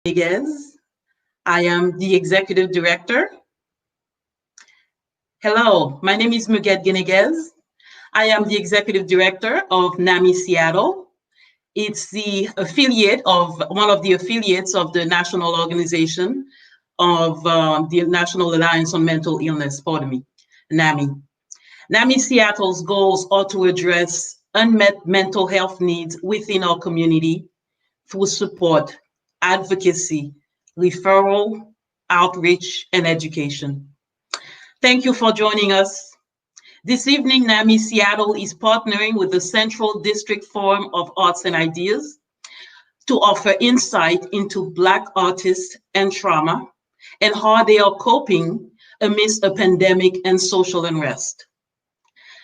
Guenneguez. I am the Executive Director. Hello, my name is Muguette Guenneguez. I am the Executive Director of NAMI Seattle. It's the affiliate of one of the affiliates of the National Organization of the National Alliance on Mental Illness, NAMI. NAMI Seattle's goals are to address unmet mental health needs within our community through support, advocacy, referral, outreach, and education. Thank you for joining us. This evening, NAMI Seattle is partnering with the Central District Forum of Arts and Ideas to offer insight into Black artists and trauma and how they are coping amidst a pandemic and social unrest.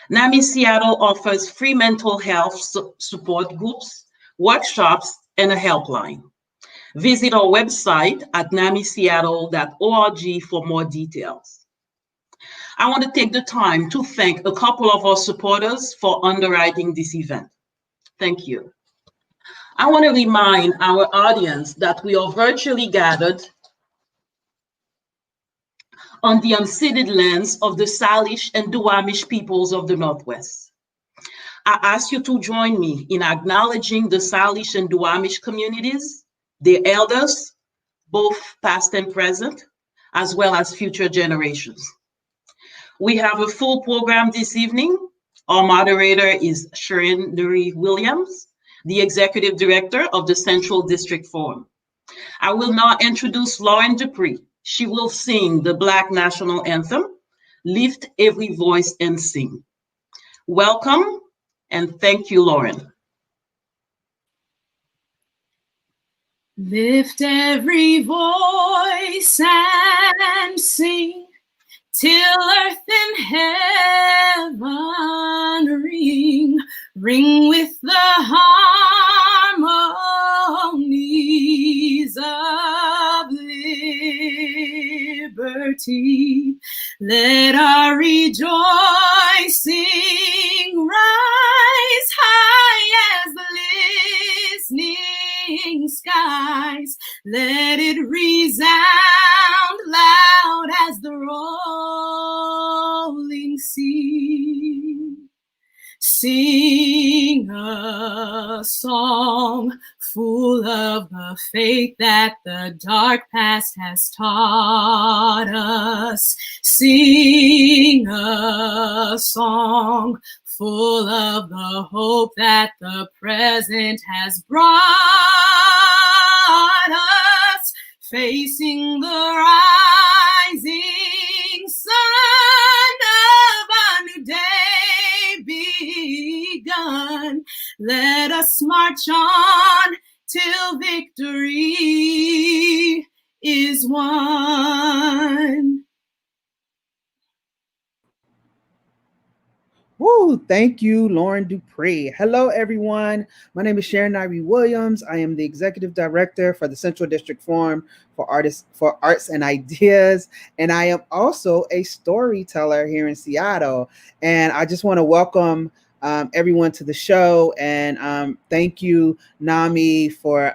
NAMI Seattle offers free mental health support groups, workshops, and a helpline. Visit our website at namiseattle.org for more details. I want to take the time to thank a couple of our supporters for underwriting this event. Thank you. I want to remind our audience that we are virtually gathered on the unceded lands of the Salish and Duwamish peoples of the Northwest. I ask you to join me in acknowledging the Salish and Duwamish communities, their elders, both past and present, as well as future generations. We have a full program this evening. Our moderator is Sharon Nyree Williams, the Executive Director of the Central District Forum. I will now introduce Lauren DuPree. She will sing the Black National Anthem, Lift Every Voice and Sing. Welcome, and thank you, Lauren. Lift every voice and sing till earth and heaven ring with the harmonies of liberty. Let our rejoicing rise high as the listening skies. Let it resound loud as the rolling sea. Sing a song full of the faith that the dark past has taught us. Sing a song full of the hope that the present has brought us. Facing the rising sun of a new day begun. Let us march on till victory is won. Woo! Thank you, Lauren DuPree. Hello, everyone. My name is Sharon Nyree Williams. I am the Executive Director for the Central District Forum for Arts and Ideas, and I am also a storyteller here in Seattle. And I just want to welcome everyone to the show, and thank you, NAMI, for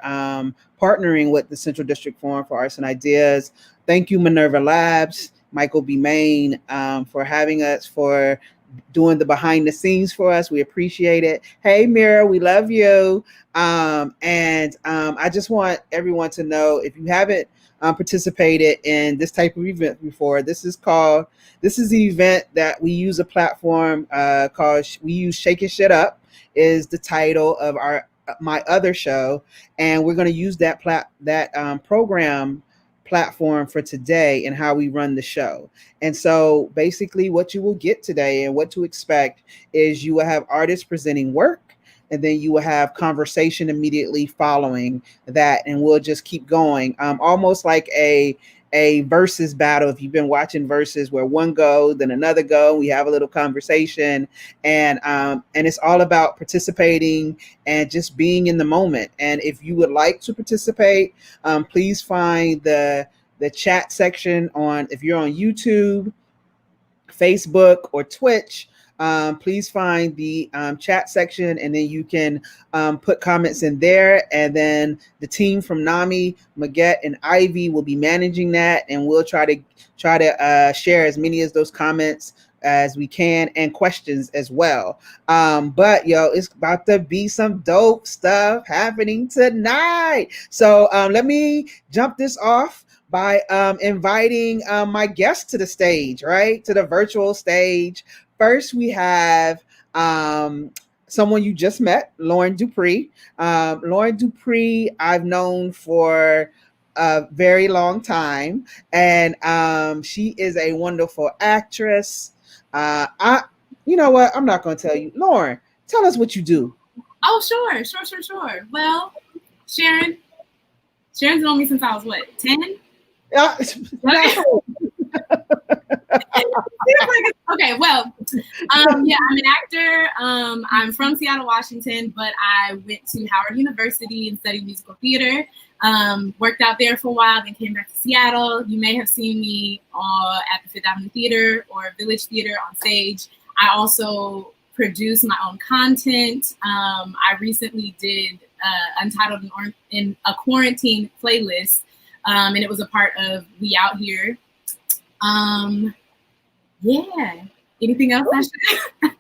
partnering with the Central District Forum for Arts and Ideas. Thank you, Minerva Labs, Michael B. Main, for having us, for doing the behind the scenes for us. We appreciate it. Hey, Mira, we love you. I just want everyone to know, if you haven't participated in this type of event before, this is the event that we use a platform called, we use Shaking Shit Up is the title of my other show. And we're going to use that program platform for today and how we run the show. And so basically what you will get today and what to expect is you will have artists presenting work, and then you will have conversation immediately following that, and we'll just keep going, almost like a versus battle. If you've been watching versus, where one go, then another go, we have a little conversation, and it's all about participating and just being in the moment. And if you would like to participate, please find the chat section if you're on YouTube, Facebook, or Twitch. please find the chat section, and then you can put comments in there. And then the team from NAMI, Muguette, and Ivy will be managing that, and we'll try to share as many of those comments as we can, and questions as well. But it's about to be some dope stuff happening tonight. So let me jump this off by inviting my guests to the stage, right? To the virtual stage. First, we have someone you just met, Lauren DuPree. Lauren DuPree, I've known for a very long time, and she is a wonderful actress. You know what? I'm not going to tell you. Lauren, tell us what you do. Oh, sure. Well, Sharon's known me since I was what, 10? Okay, well, yeah, I'm an actor. I'm from Seattle, Washington, but I went to Howard University and studied musical theater. Worked out there for a while, then came back to Seattle. You may have seen me at the Fifth Avenue Theater or Village Theater on stage. I also produce my own content. I recently did Untitled in a Quarantine playlist, and it was a part of We Out Here. Yeah. Anything else I should?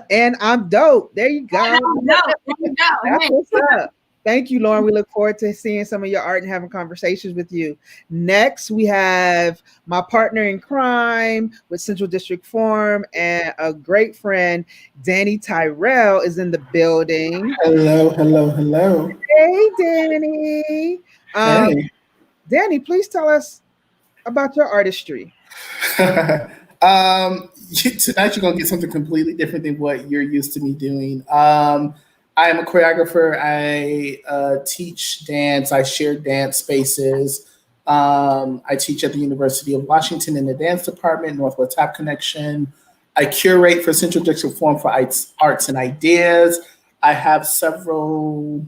And I'm dope. There you go. There you go. That's what's up. Thank you, Lauren. We look forward to seeing some of your art and having conversations with you. Next, we have my partner in crime with Central District Forum and a great friend, Dani Tirrell, is in the building. Hello. Hey, Dani. Hey. Dani, please tell us about your artistry. Tonight you're gonna get something completely different than what you're used to me doing. I am a choreographer. I teach dance. I share dance spaces. I teach at the University of Washington in the dance department, Northwest Tap Connection. I curate for Central District Forum for Arts and Ideas. I have several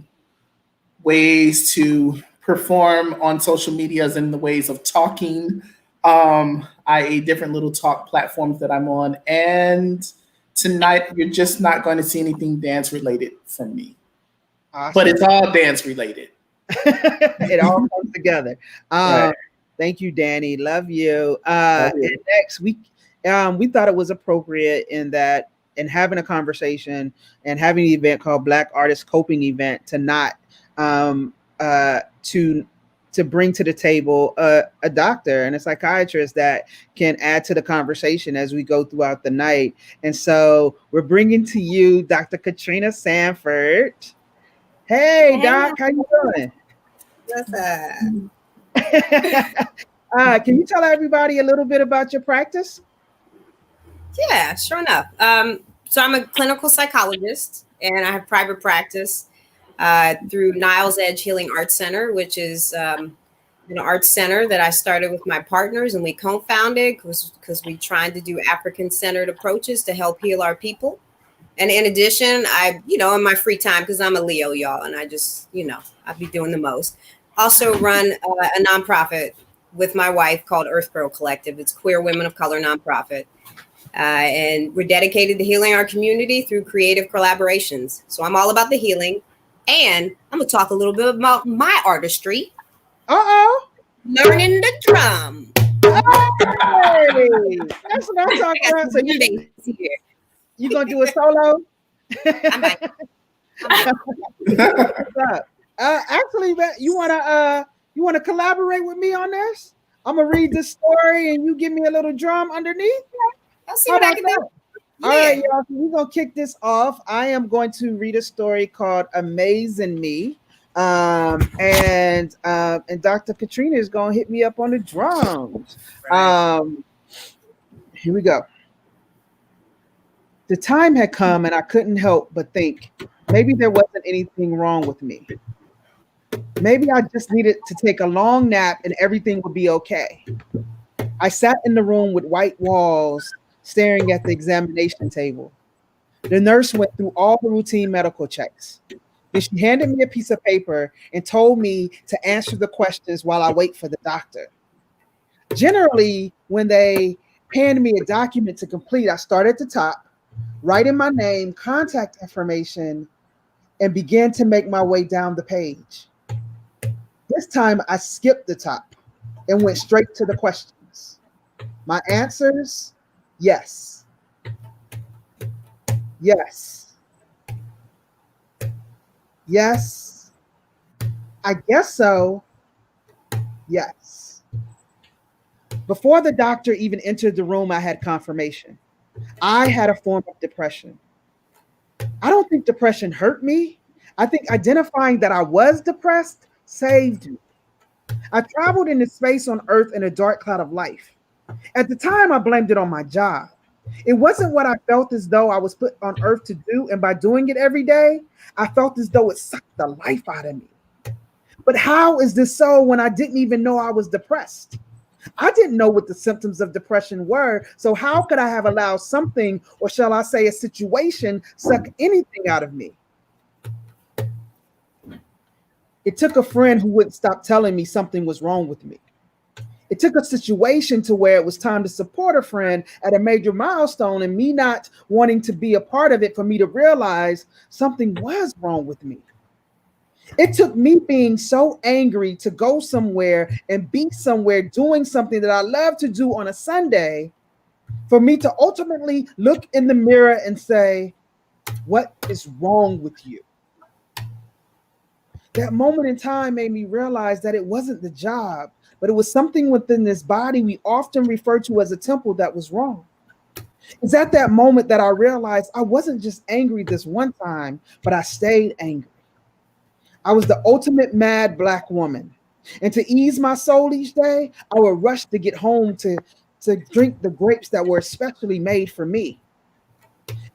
ways to perform on social medias and the ways of talking. Different little talk platforms that I'm on. And tonight, you're just not going to see anything dance related from me. Awesome. But it's all dance related. It all comes together. Right. Thank you, Dani. Love you. And next week, we thought it was appropriate in having a conversation and having an event called Black Artist Coping Event to bring to the table a doctor and a psychiatrist that can add to the conversation as we go throughout the night. And so we're bringing to you Dr. Katrina Sanford. Hey, Doc, how you doing? What's up? Can you tell everybody a little bit about your practice? Yeah, sure enough. So I'm a clinical psychologist, and I have private practice through Niles Edge Healing Arts Center, which is an arts center that I started with my partners, and we co-founded because we tried to do African-centered approaches to help heal our people. And in addition, I, in my free time, because I'm a Leo, y'all, and I just, I be doing the most. Also run a nonprofit with my wife called Earth Girl Collective. It's queer women of color nonprofit. And we're dedicated to healing our community through creative collaborations. So I'm all about the healing. And I'm going to talk a little bit about my artistry. Learning the drum. Hey, that's what I'm talking about. So you going to do a solo? I might. Actually, you want to collaborate with me on this? I'm going to read this story and you give me a little drum underneath. I'll see what I can do. All right, y'all. So we're gonna kick this off. I am going to read a story called "Amazing Me," and Dr. Katrina is gonna hit me up on the drums. Right. Here we go. The time had come, and I couldn't help but think maybe there wasn't anything wrong with me. Maybe I just needed to take a long nap, and everything would be okay. I sat in the room with white walls, staring at the examination table. The nurse went through all the routine medical checks. Then she handed me a piece of paper and told me to answer the questions while I wait for the doctor. Generally, when they hand me a document to complete, I start at the top, write in my name, contact information, and began to make my way down the page. This time I skipped the top and went straight to the questions. My answers, yes. Yes. Yes. I guess so. Yes. Before the doctor even entered the room, I had confirmation. I had a form of depression. I don't think depression hurt me. I think identifying that I was depressed saved me. I traveled in the space on earth in a dark cloud of life. At the time, I blamed it on my job. It wasn't what I felt as though I was put on earth to do, and by doing it every day, I felt as though it sucked the life out of me. But how is this so when I didn't even know I was depressed? I didn't know what the symptoms of depression were, so how could I have allowed something, or shall I say a situation, suck anything out of me? It took a friend who wouldn't stop telling me something was wrong with me. It took a situation to where it was time to support a friend at a major milestone and me not wanting to be a part of it for me to realize something was wrong with me. It took me being so angry to go somewhere and be somewhere doing something that I love to do on a Sunday for me to ultimately look in the mirror and say, what is wrong with you? That moment in time made me realize that it wasn't the job, but it was something within this body we often refer to as a temple that was wrong. It's at that moment that I realized I wasn't just angry this one time, but I stayed angry. I was the ultimate mad Black woman. And to ease my soul each day, I would rush to get home to drink the grapes that were especially made for me.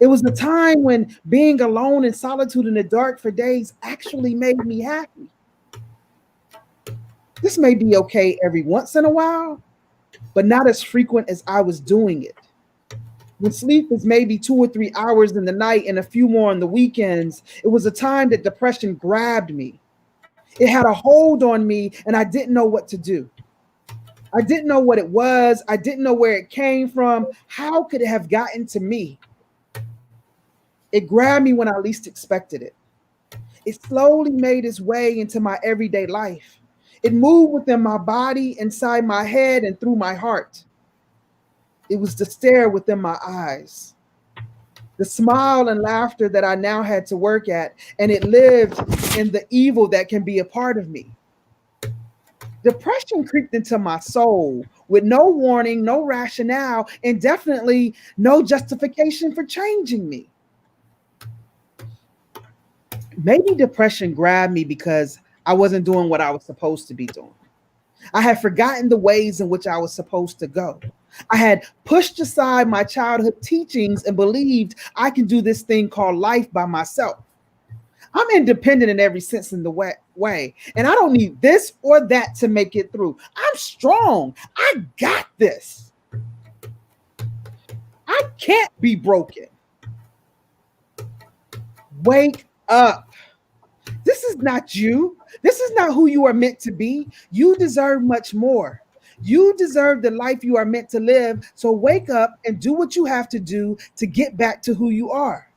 It was the time when being alone in solitude in the dark for days actually made me happy. This may be okay every once in a while, but not as frequent as I was doing it. When sleep is maybe 2 or 3 hours in the night and a few more on the weekends, it was a time that depression grabbed me. It had a hold on me and I didn't know what to do. I didn't know what it was. I didn't know where it came from. How could it have gotten to me? It grabbed me when I least expected it. It slowly made its way into my everyday life. It moved within my body, inside my head, and through my heart. It was the stare within my eyes, the smile and laughter that I now had to work at, and it lived in the evil that can be a part of me. Depression creeped into my soul with no warning, no rationale, and definitely no justification for changing me. Maybe depression grabbed me because I wasn't doing what I was supposed to be doing. I had forgotten the ways in which I was supposed to go. I had pushed aside my childhood teachings and believed I can do this thing called life by myself. I'm independent in every sense in the way, and I don't need this or that to make it through. I'm strong. I got this. I can't be broken. Wake up. This is not you. This is not who you are meant to be. You deserve much more. You deserve the life you are meant to live. So wake up and do what you have to do to get back to who you are.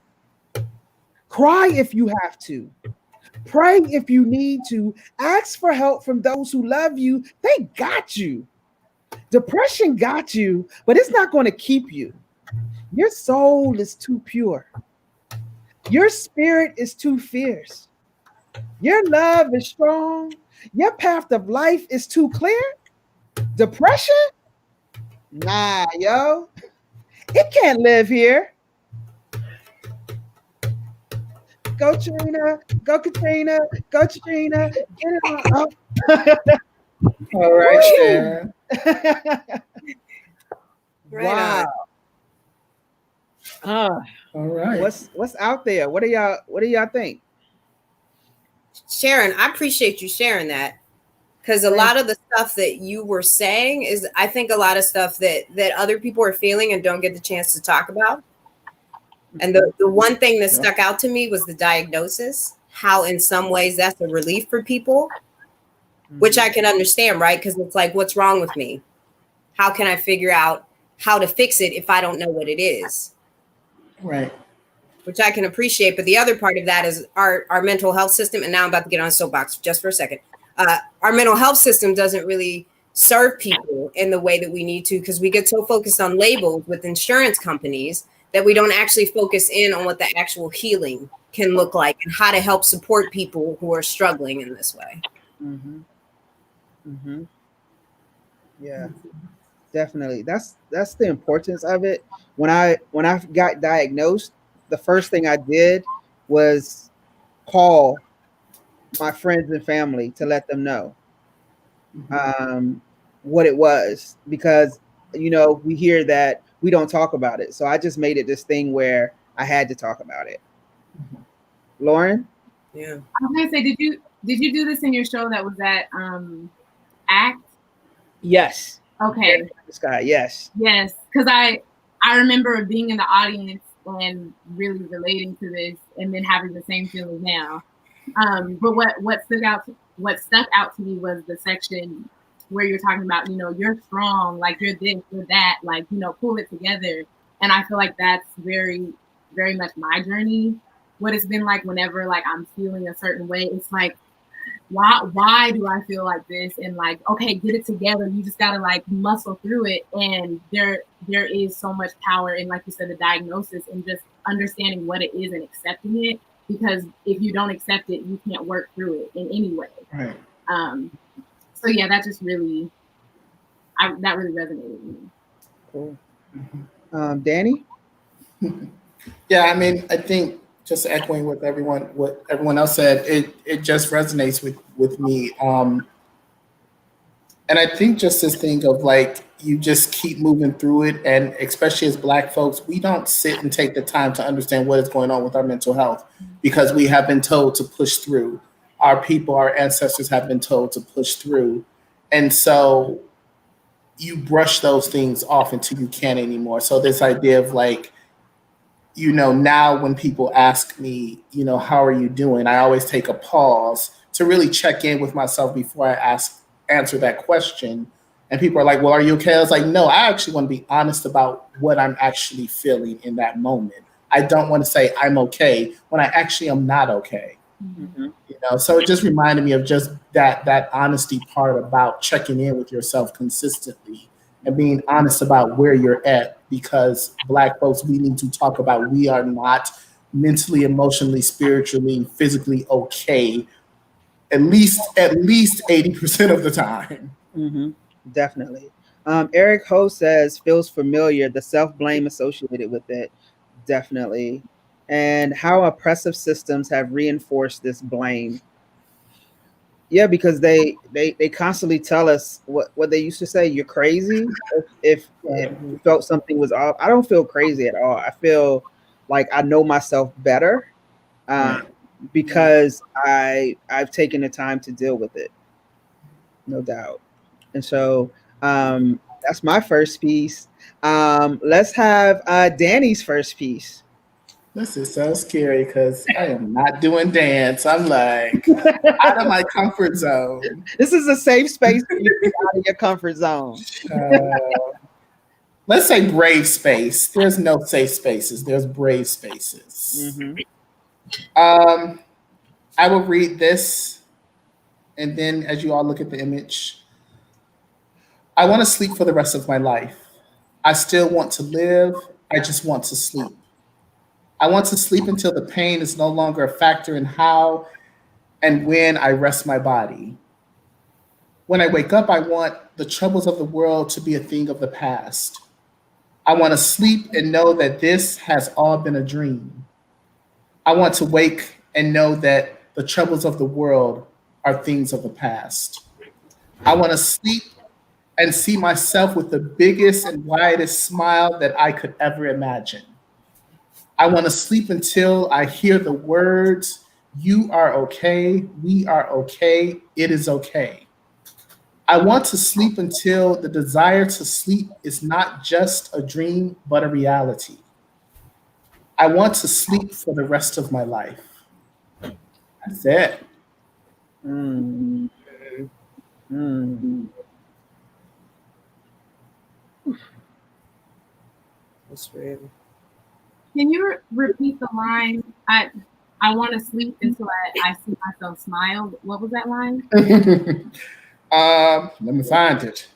Cry if you have to. Pray if you need to. Ask for help from those who love you. They got you. Depression got you, but it's not going to keep you. Your soul is too pure. Your spirit is too fierce. Your love is strong. Your path of life is too clear. Depression? Nah, yo. It can't live here. Go Trina, go Katrina, go Katrina. Get it on. Oh. All right, Sharon. Wow. All right. What's out there? What do y'all think? Sharon, I appreciate you sharing that, because a lot of the stuff that you were saying is, I think, a lot of stuff that other people are feeling and don't get the chance to talk about. And the one thing that stuck out to me was the diagnosis, how in some ways that's a relief for people, which I can understand, right? Because it's like, what's wrong with me? How can I figure out how to fix it if I don't know what it is? Right. which I can appreciate. But the other part of that is our mental health system. And now I'm about to get on a soapbox just for a second. Our mental health system doesn't really serve people in the way that we need to, because we get so focused on labels with insurance companies that we don't actually focus in on what the actual healing can look like and how to help support people who are struggling in this way. Mm-hmm. Mm-hmm. Yeah, definitely. That's the importance of it. When I got diagnosed, the first thing I did was call my friends and family to let them know what it was, because we hear that we don't talk about it. So I just made it this thing where I had to talk about it. Lauren? Yeah. I was gonna say, did you do this in your show that was at ACT? Yes. Okay. This guy, yes. Yes, because I remember being in the audience and really relating to this, and then having the same feeling now. But what stuck out to me was the section where you're talking about, you're strong, like you're this, you're that, like, pull it together. And I feel like that's very, very much my journey. What it's been like whenever like I'm feeling a certain way, it's like, why do I feel like this? And like, okay, get it together. You just gotta like muscle through it. And there is so much power in, like you said, the diagnosis and just understanding what it is and accepting it. Because if you don't accept it, you can't work through it in any way. Right. So yeah, that just really, that really resonated with me. Cool. Dani? Yeah, I mean, I think just echoing what everyone else said, it just resonates with me. And I think just this thing of like, you just keep moving through it. And especially as Black folks, we don't sit and take the time to understand what is going on with our mental health, because we have been told to push through. Our people, our ancestors have been told to push through. And so you brush those things off until you can't anymore. So this idea of like, now when people ask me, how are you doing? I always take a pause to really check in with myself before I answer that question. And people are like, well, are you okay? I was like, no, I actually want to be honest about what I'm actually feeling in that moment. I don't want to say I'm okay when I actually am not okay. Mm-hmm. So it just reminded me of just that honesty part about checking in with yourself consistently and being honest about where you're at, because Black folks, we need to talk about, we are not mentally, emotionally, spiritually, physically okay at least 80% of the time. Mm-hmm. Definitely. Eric Ho says, feels familiar, the self-blame associated with it. Definitely. And how oppressive systems have reinforced this blame. Yeah, because they constantly tell us what they used to say, you're crazy if you felt something was off. I don't feel crazy at all. I feel like I know myself better, because I've taken the time to deal with it, no doubt. And so that's my first piece. Let's have Dani's first piece. This is so scary because I am not doing dance. I'm like out of my comfort zone. This is a safe space for you to get out of your comfort zone. Let's say brave space. There's no safe spaces. There's brave spaces. Mm-hmm. I will read this, and then as you all look at the image, I want to sleep for the rest of my life. I still want to live. I just want to sleep. I want to sleep until the pain is no longer a factor in how and when I rest my body. When I wake up, I want the troubles of the world to be a thing of the past. I want to sleep and know that this has all been a dream. I want to wake and know that the troubles of the world are things of the past. I want to sleep and see myself with the biggest and widest smile that I could ever imagine. I want to sleep until I hear the words, you are okay, we are okay, it is okay. I want to sleep until the desire to sleep is not just a dream, but a reality. I want to sleep for the rest of my life. That's it. Mm. Mm. That's real. Can you repeat the line? I want to sleep until I see myself smile. What was that line? Let me find it.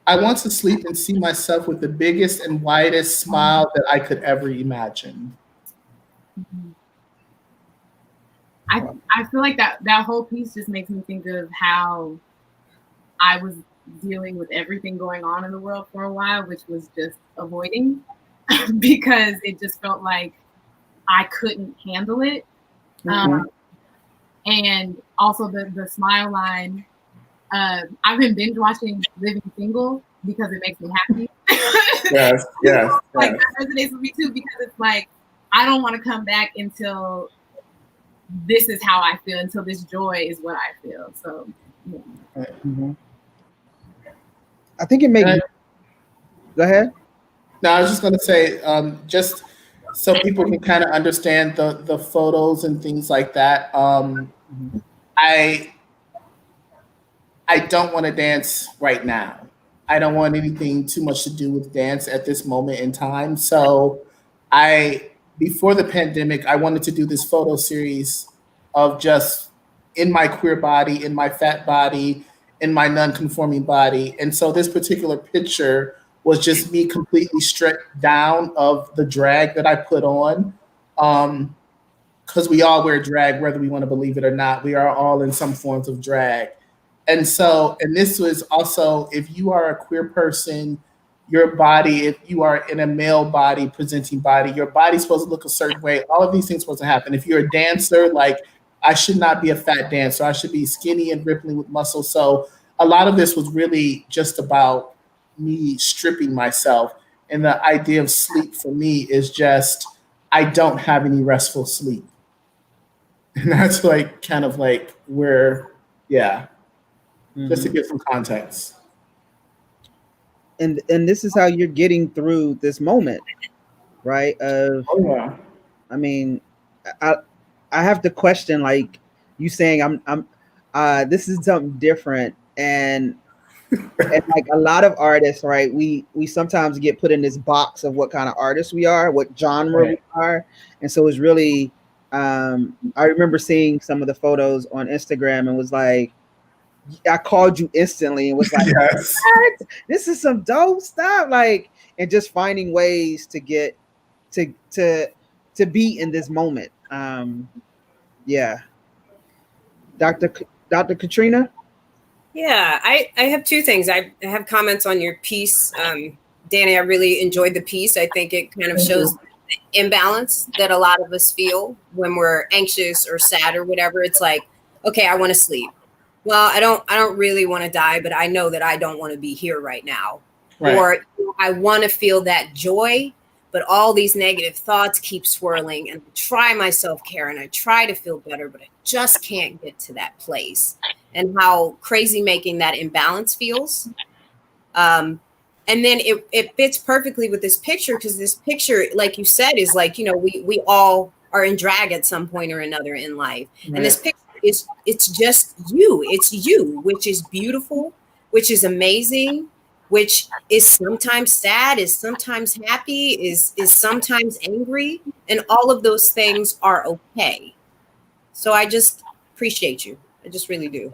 I want to sleep and see myself with the biggest and widest smile that I could ever imagine. I feel like that whole piece just makes me think of how I was dealing with everything going on in the world for a while, which was just avoiding because it just felt like I couldn't handle it. And also the smile line. I've been binge watching Living Single because it makes me happy. Yes. Like that resonates with me too, because it's like I don't want to come back until this is how I feel, until this joy is what I feel. So yeah. I think it makes. Go ahead. No, I was just going to say, just so people can kind of understand the photos and things like that. I don't want to dance right now. I don't want anything too much to do with dance at this moment in time. So before the pandemic, I wanted to do this photo series of just in my queer body, in my fat body, in my non-conforming body. And so this particular picture was just me completely stripped down of the drag that I put on. Because we all wear drag, whether we want to believe it or not. We are all in some forms of drag. And this was also, if you are a queer person, your body, if you are in a male body, presenting body, your body's supposed to look a certain way. All of these things are supposed to happen. If you're a dancer, like I should not be a fat dancer. I should be skinny and rippling with muscle. So a lot of this was really just about me stripping myself. And the idea of sleep for me is just, I don't have any restful sleep. And that's like kind of like where, just to give some context. And this is how you're getting through this moment, right? I mean, I have to question, like you saying I'm this is something different, and like a lot of artists, right? We sometimes get put in this box of what kind of artists we are, what genre we are, and so it's really. I remember seeing some of the photos on Instagram and was like, I called you instantly and was like, yes. What? This is some dope stuff. Like, and just finding ways to get to be in this moment. Dr. Katrina? Yeah, I have two things. I have comments on your piece. Dani, I really enjoyed the piece. I think it kind of shows the imbalance that a lot of us feel when we're anxious or sad or whatever. It's like, okay, I want to sleep. Well, I don't really want to die, but I know that I don't want to be here right now. Right. Or I want to feel that joy, but all these negative thoughts keep swirling, and I try my self-care and I try to feel better, but I just can't get to that place. And how crazy making that imbalance feels. And then it fits perfectly with this picture, because this picture, like you said, is like, you know, we all are in drag at some point or another in life. Right. And this picture it's just you. It's you, which is beautiful, which is amazing, which is sometimes sad, is sometimes happy, is sometimes angry. And all of those things are okay. So I just appreciate you. I just really do.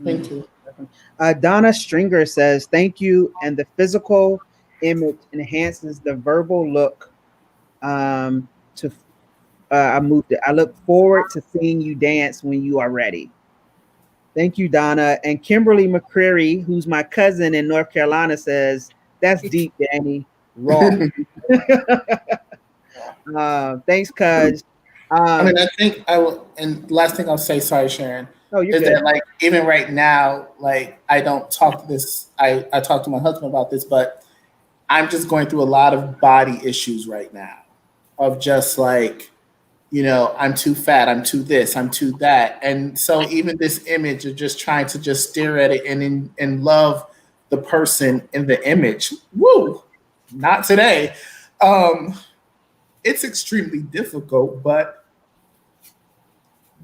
Thank you. Donna Stringer says, thank you. And the physical image enhances the verbal look. I moved it. I look forward to seeing you dance when you are ready. Thank you, Donna. And Kimberly McCreary, who's my cousin in North Carolina, says, that's deep, Dani. Raw. Thanks, cuz. I think I will, and last thing I'll say, sorry, Sharon, is that like even right now, like I don't talk to this, I talk to my husband about this, but I'm just going through a lot of body issues right now of just like, you know, I'm too fat, I'm too this, I'm too that. And so even this image of just trying to just stare at it and love the person in the image, woo, not today. It's extremely difficult, but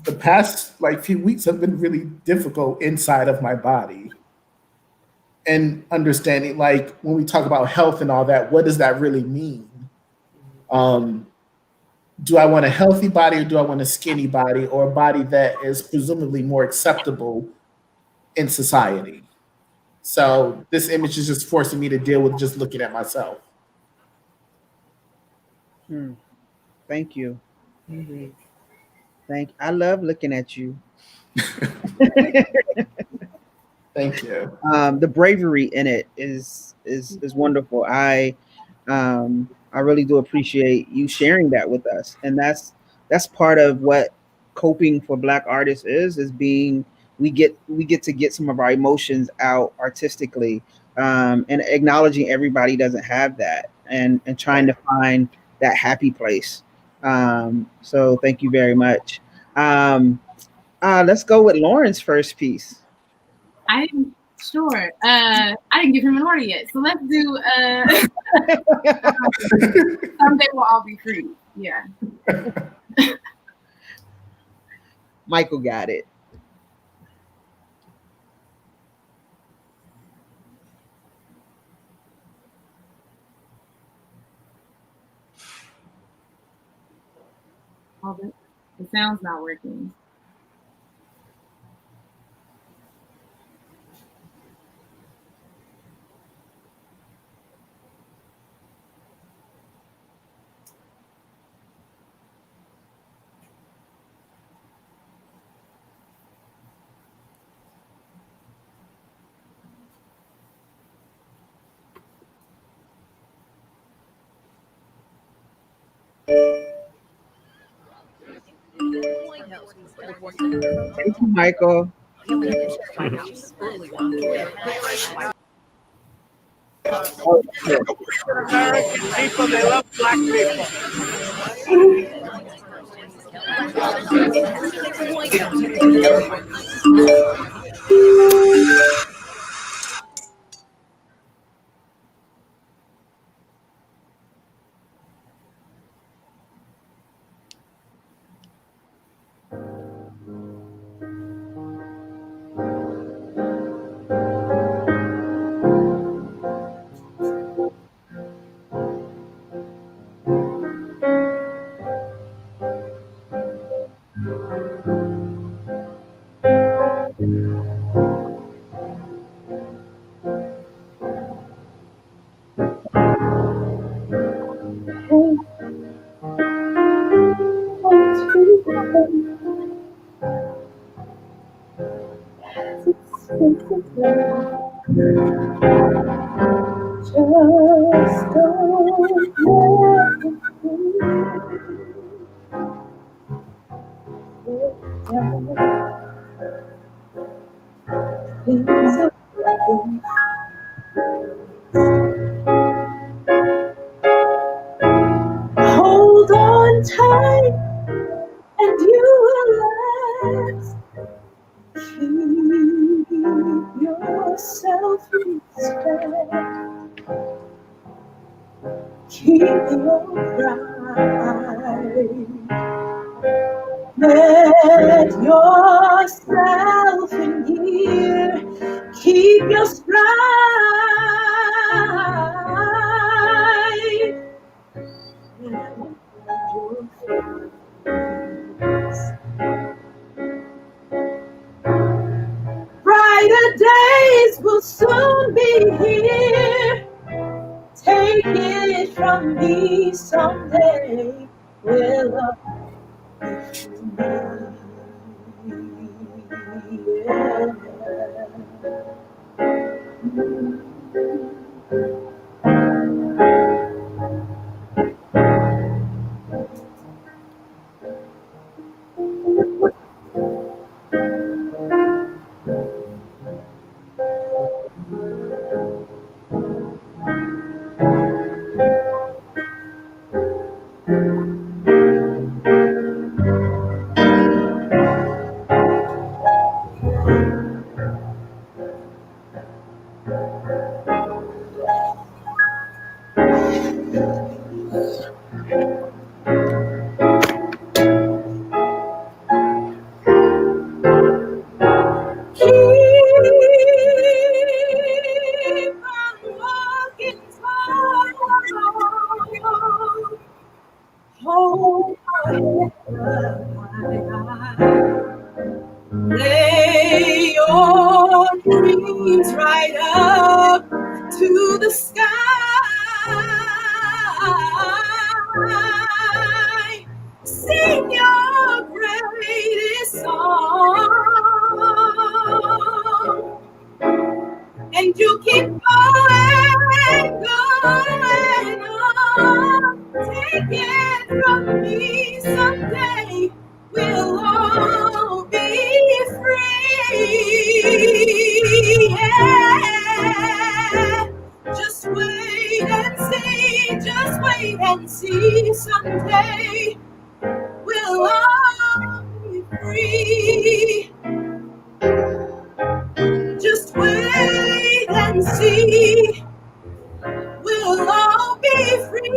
the past like few weeks have been really difficult inside of my body. And understanding, like when we talk about health and all that, what does that really mean? Do I want a healthy body or do I want a skinny body or a body that is presumably more acceptable in society? So this image is just forcing me to deal with just looking at myself. Thank you. I love looking at you. Thank you. The bravery in it is wonderful. I really do appreciate you sharing that with us, and that's part of what coping for Black artists is being we get to get some of our emotions out artistically, and acknowledging everybody doesn't have that, and trying to find that happy place. So thank you very much. Let's go with Lauren's first piece. Sure. I didn't give him an order yet, so let's do Someday We'll All Be Free. Yeah. Michael got it. Oh, the sound's not working. Thank you, Michael. American people, they love Black people. Hold on tight and you will last. Keep yourself instead. Keep your pride. Let yourself in here. Keep your stride. Brighter days will soon be here. Take it from me, someday we'll all be free. Yeah. reach right up to the sky. Sing your greatest song, and you keep going, going on. Take it from me, someday we'll all be free. Yeah. Just wait and see, just wait and see, someday we'll all be free. Just wait and see, we'll all be free.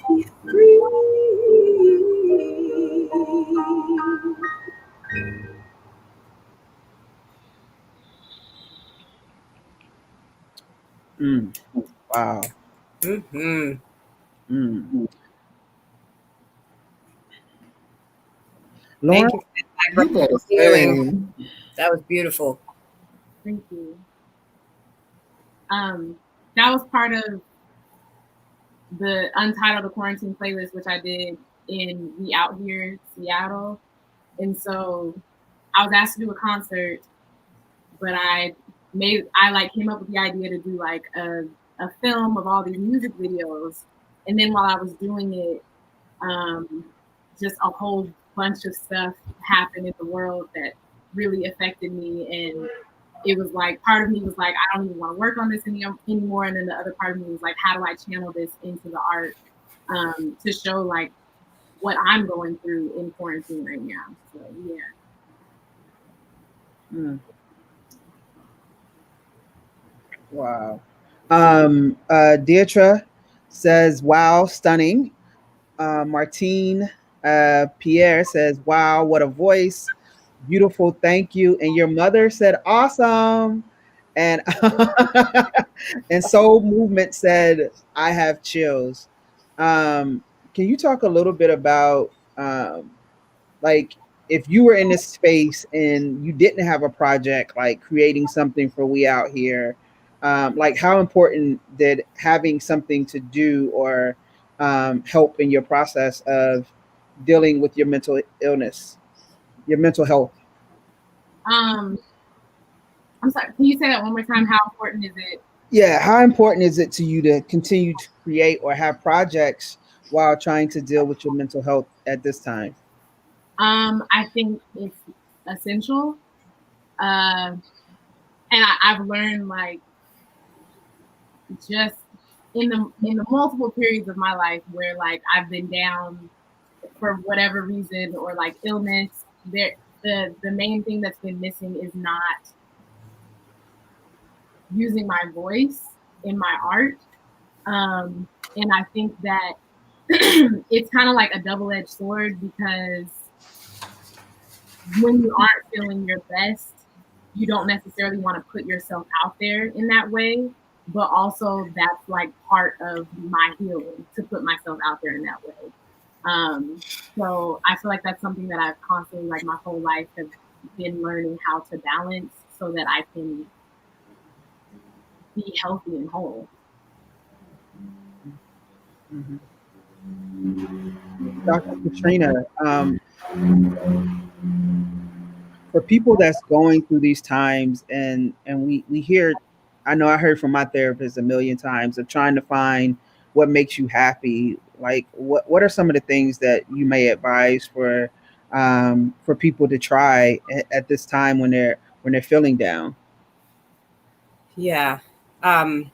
Be free. Wow. Mm-hmm. Lauren, Thank you. You better Healing. say. That was beautiful. Thank you. That was part of the Untitled Quarantine playlist, which I did in We Out Here, Seattle. And so I was asked to do a concert, but I came up with the idea to do like a film of all these music videos. And then while I was doing it, just a whole bunch of stuff happened in the world that really affected me. And it was like, part of me was like, I don't even want to work on this anymore. And then the other part of me was like, how do I channel this into the art to show like what I'm going through in quarantine right now. So yeah. Wow. Deirdre says, wow, stunning. Martine Pierre says, wow, what a voice. Beautiful, thank you. And your mother said, awesome. And and Soul Movement said, I have chills. Can you talk a little bit about like if you were in this space and you didn't have a project, like creating something for We Out Here, like how important did having something to do or help in your process of dealing with your mental illness, your mental health? I'm sorry, can you say that one more time? How important is it? Yeah, how important is it to you to continue to create or have projects while trying to deal with your mental health at this time? I think it's essential. And I've learned like just in the multiple periods of my life where like I've been down for whatever reason or like illness, the main thing that's been missing is not using my voice in my art. And I think that it's kind of like a double-edged sword because when you aren't feeling your best, you don't necessarily want to put yourself out there in that way, but also that's like part of my healing to put myself out there in that way. So I feel like that's something that I've constantly, like my whole life, have been learning how to balance so that I can be healthy and whole. Mm-hmm. Dr. Katrina, for people that's going through these times and we hear, I know I heard from my therapist a million times of trying to find what makes you happy. Like what are some of the things that you may advise for people to try at this time when they're feeling down? Yeah. Well,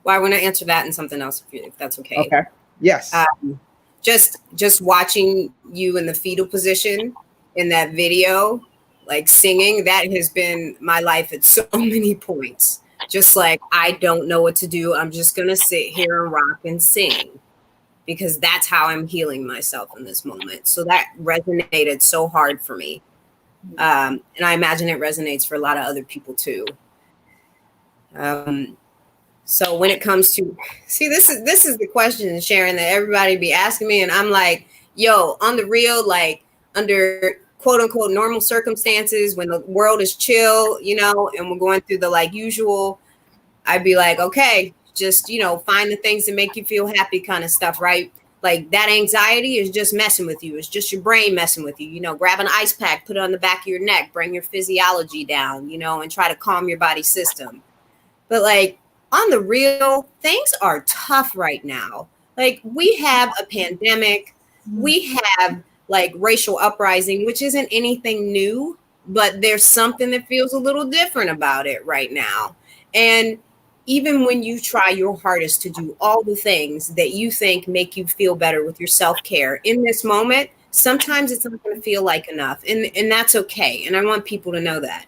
I want to answer that and something else if that's okay. Okay. Yes. Just watching you in the fetal position in that video, like singing, that has been my life at so many points. Just like, I don't know what to do. I'm just going to sit here and rock and sing because that's how I'm healing myself in this moment. So that resonated so hard for me. And I imagine it resonates for a lot of other people too. So when it comes to, see, this is the question, Sharon, that everybody be asking me, and I'm like, yo, on the real, like under quote unquote normal circumstances, when the world is chill, you know, and we're going through the like usual, I'd be like, okay, just, you know, find the things that make you feel happy kind of stuff, right? Like that anxiety is just messing with you. It's just your brain messing with you. You know, grab an ice pack, put it on the back of your neck, bring your physiology down, you know, and try to calm your body system. But like on the real, things are tough right now. Like we have a pandemic, we have like racial uprising, which isn't anything new, but there's something that feels a little different about it right now. And even when you try your hardest to do all the things that you think make you feel better with your self-care in this moment, sometimes it's not going to feel like enough. And that's okay. And I want people to know that.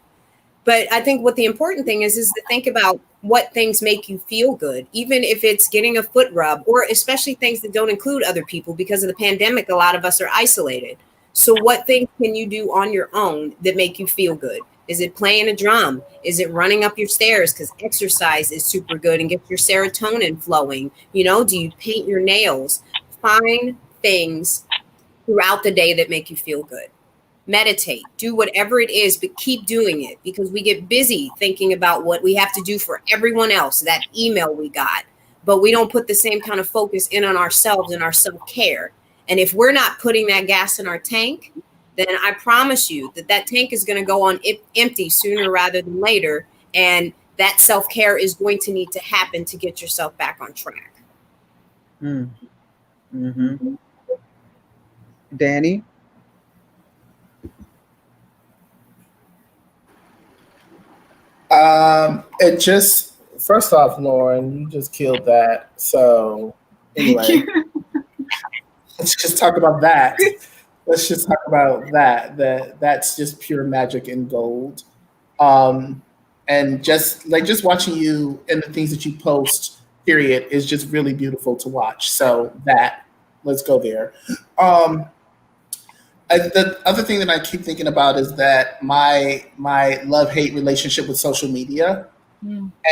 But I think what the important thing is to think about what things make you feel good, even if it's getting a foot rub, or especially things that don't include other people. Because of the pandemic, a lot of us are isolated. So what things can you do on your own that make you feel good? Is it playing a drum? Is it running up your stairs? Because exercise is super good and gets your serotonin flowing. You know, do you paint your nails? Find things throughout the day that make you feel good. Meditate, do whatever it is, but keep doing it, because we get busy thinking about what we have to do for everyone else, that email we got, but we don't put the same kind of focus in on ourselves and our self-care. And if we're not putting that gas in our tank, then I promise you that tank is going to go on empty sooner rather than later. And that self-care is going to need to happen to get yourself back on track. Mm-hmm. Dani? It just, first off, Lauren, you just killed that. So anyway, let's just talk about that. Let's just talk about that's just pure magic and gold. And just watching you and the things that you post, period, is just really beautiful to watch. So let's go there. The other thing that I keep thinking about is that my love-hate relationship with social media.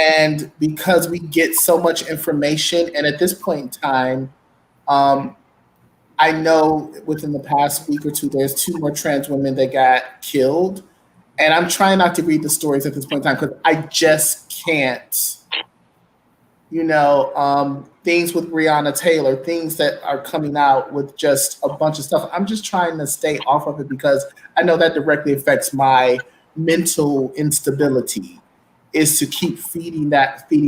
And because we get so much information, and at this point in time, I know within the past week or two, there's 2 more trans women that got killed. And I'm trying not to read the stories at this point in time because I just can't. You know, things with Breonna Taylor, things that are coming out with just a bunch of stuff. I'm just trying to stay off of it because I know that directly affects my mental instability, is to keep feeding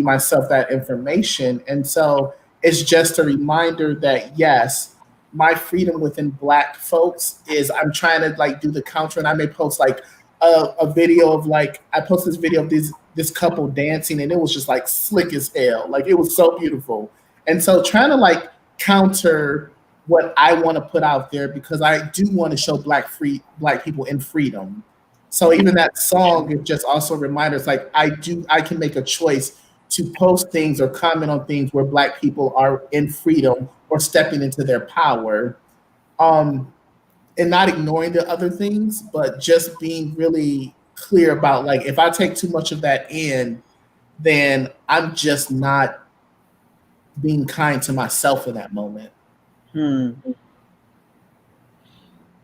myself that information. And so it's just a reminder that, yes, my freedom within Black folks is, I'm trying to like do the counter, and I may post like a video of like, I posted this video of this couple dancing, and it was just like slick as hell. Like it was so beautiful. And so trying to like counter what I want to put out there, because I do want to show Black people in freedom. So even that song is just also reminders, like I can make a choice to post things or comment on things where Black people are in freedom or stepping into their power. And not ignoring the other things, but just being really clear about, like, if I take too much of that in, then I'm just not being kind to myself in that moment. And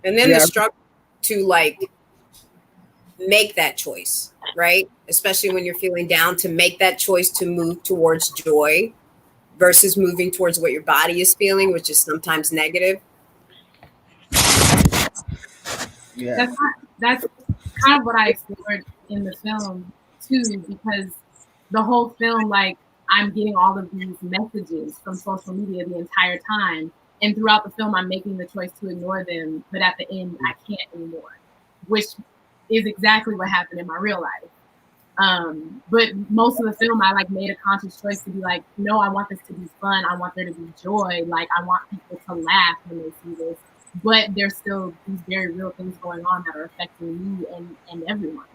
then the struggle to like make that choice, right? Especially when you're feeling down, to make that choice to move towards joy versus moving towards what your body is feeling, which is sometimes negative. Yeah. That's kind of what I explored in the film too, because the whole film, like, I'm getting all of these messages from social media the entire time, and throughout the film I'm making the choice to ignore them, but at the end I can't anymore, which is exactly what happened in my real life. But most of the film I like made a conscious choice to be like, no, I want this to be fun, I want there to be joy, like I want people to laugh when they see this. But there's still these very real things going on that are affecting me and everyone.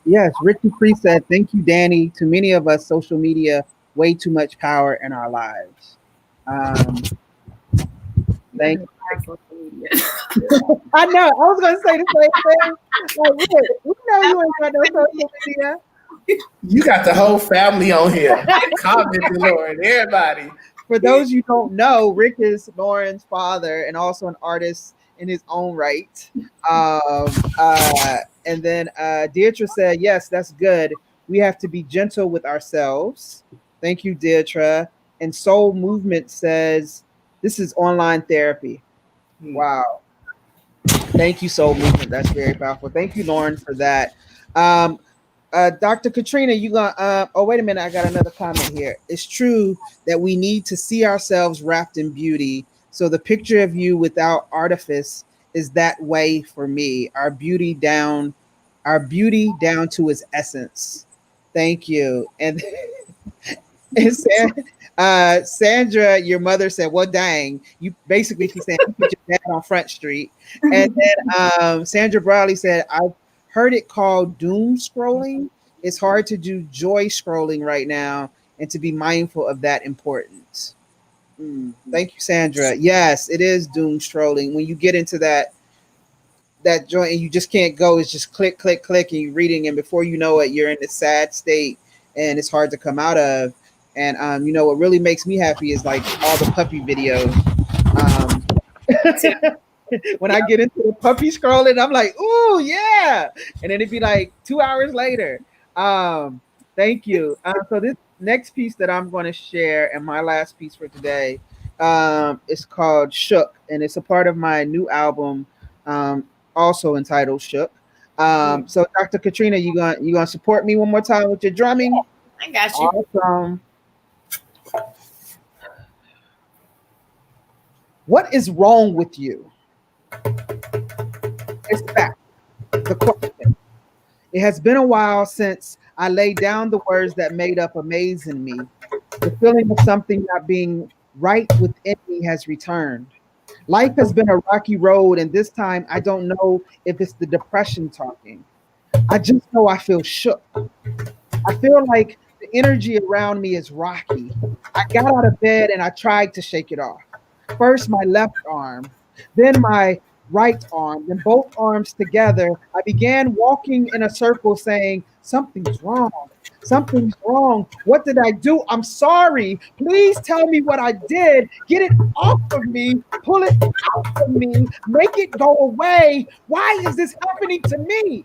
Yes, Rick DuPree said, thank you, Dani. To many of us, social media, way too much power in our lives. Thank you. I know. I was going to say the same thing. Like, Rick, we know you ain't got no social media. You got the whole family on here. Commenting, Lauren, everybody. For those you don't know, Rick is Lauren's father and also an artist in his own right. And then Deirdre said, yes, that's good. We have to be gentle with ourselves. Thank you, Deirdre. And Soul Movement says, this is online therapy. Wow. Thank you, Soul Movement. That's very powerful. Thank you, Lauren, for that. Dr. Katrina, you gonna oh, wait a minute, I got another comment here. It's true that we need to see ourselves wrapped in beauty. So the picture of you without artifice is that way for me. Our beauty down to its essence. Thank you. And Sandra, your mother said, well, dang, you basically, she's saying, you put your dad on Front Street. And then Sandra Brawley said, I've heard it called doom scrolling. It's hard to do joy scrolling right now and to be mindful of that importance. Thank you, Sandra. Yes, it is doom scrolling. When you get into that joint and you just can't go, it's just click, click, click, and you're reading, and before you know it, you're in a sad state and it's hard to come out of. And you know what really makes me happy is like all the puppy videos. When I get into the puppy scrolling, I'm like, ooh, yeah. And then it'd be like 2 hours later. Thank you. So this next piece that I'm going to share, and my last piece for today, is called Shook. And it's a part of my new album, also entitled Shook. So Dr. Katrina, you gonna support me one more time with your drumming? I got you. Awesome. What is wrong with you? It's back. The question. It has been a while since I laid down the words that made up amazing me. The feeling of something not being right within me has returned. Life has been a rocky road, and this time I don't know if it's the depression talking. I just know I feel shook. I feel like the energy around me is rocky. I got out of bed and I tried to shake it off. First my left arm, then my right arm, then both arms together. I began walking in a circle saying, something's wrong. Something's wrong. What did I do? I'm sorry. Please tell me what I did. Get it off of me. Pull it out of me. Make it go away. Why is this happening to me?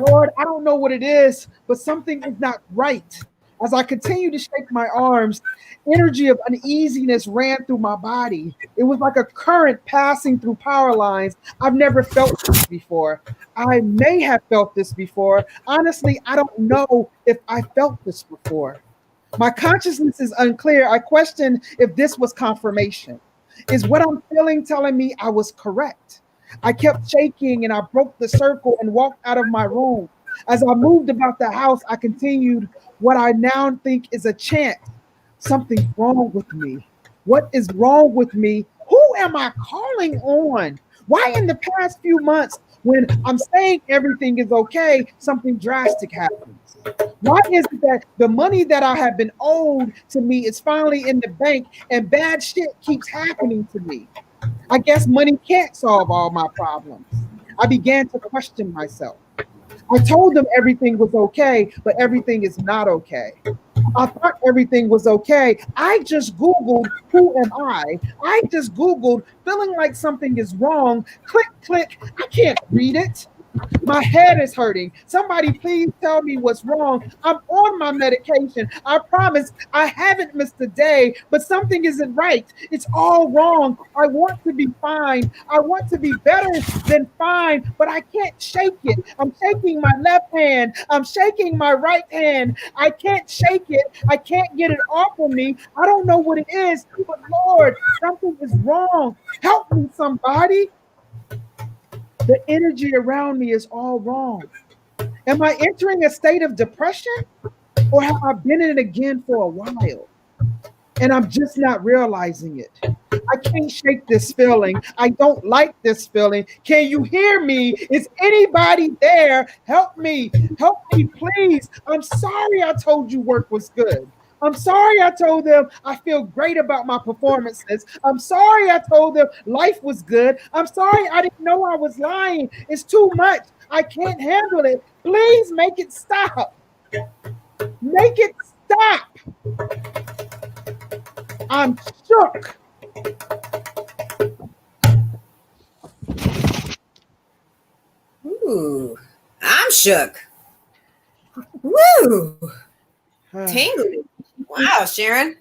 Lord, I don't know what it is, but something is not right. As I continued to shake my arms, energy of uneasiness ran through my body. It was like a current passing through power lines. I've never felt this before. I may have felt this before. Honestly, I don't know if I felt this before. My consciousness is unclear. I question if this was confirmation. Is what I'm feeling telling me I was correct? I kept shaking and I broke the circle and walked out of my room. As I moved about the house, I continued what I now think is a chant. Something's wrong with me. What is wrong with me? Who am I calling on? Why in the past few months, when I'm saying everything is okay, something drastic happens? Why is it that the money that I have been owed to me is finally in the bank and bad shit keeps happening to me? I guess money can't solve all my problems. I began to question myself. I told them everything was okay, but everything is not okay. I thought everything was okay. I just Googled, who am I? I just Googled, feeling like something is wrong. Click, click. I can't read it. My head is hurting. Somebody please tell me what's wrong. I'm on my medication. I promise I haven't missed a day, but something isn't right. It's all wrong. I want to be fine. I want to be better than fine, but I can't shake it. I'm shaking my left hand. I'm shaking my right hand. I can't shake it. I can't get it off of me. I don't know what it is, but Lord, something is wrong. Help me, somebody. The energy around me is all wrong. Am I entering a state of depression, or have I been in it again for a while? And I'm just not realizing it. I can't shake this feeling. I don't like this feeling. Can you hear me? Is anybody there? Help me. Help me, please. I'm sorry I told you work was good. I'm sorry I told them I feel great about my performances. I'm sorry I told them life was good. I'm sorry I didn't know I was lying. It's too much. I can't handle it. Please make it stop. Make it stop. I'm shook. Ooh, I'm shook. Woo! Tingly. Wow, Sharon.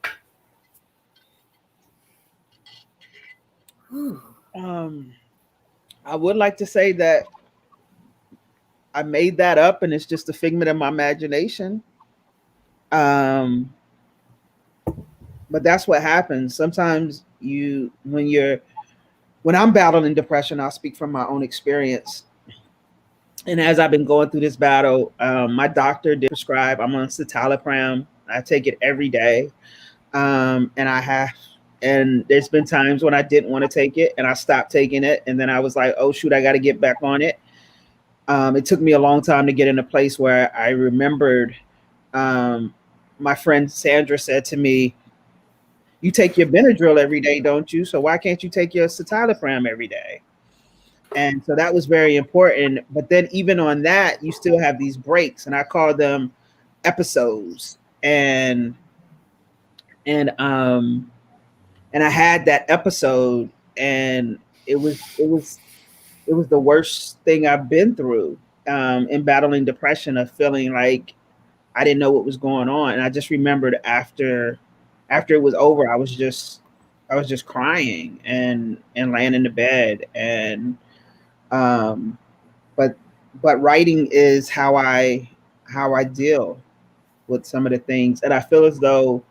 I would like to say that I made that up and it's just a figment of my imagination. But that's what happens. Sometimes when I'm battling depression, I'll speak from my own experience. And as I've been going through this battle, my doctor did prescribe, I'm on citalopram. I take it every day. And there's been times when I didn't want to take it and I stopped taking it. And then I was like, oh shoot, I got to get back on it. It took me a long time to get in a place where I remembered, my friend Sandra said to me, you take your Benadryl every day, don't you? So why can't you take your citalopram every day? And so that was very important. But then even on that, you still have these breaks, and I call them episodes. And I had that episode, and it was the worst thing I've been through, in battling depression, of feeling like I didn't know what was going on. And I just remembered after it was over, I was just crying and laying in the bed. And but writing is how I deal with some of the things. And I feel as though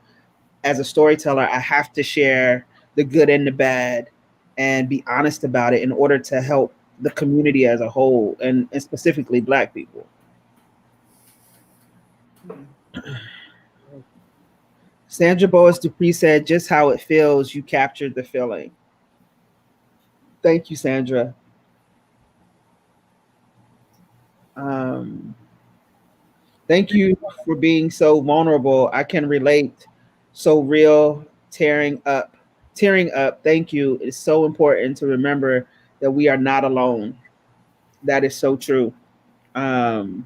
as a storyteller, I have to share the good and the bad and be honest about it in order to help the community as a whole, and specifically Black people. Sandra Boas DuPree said, just how it feels, you captured the feeling. Thank you, Sandra. Thank you for being so vulnerable. I can relate. So real, tearing up. Thank you. It's so important to remember that we are not alone. That is so true. So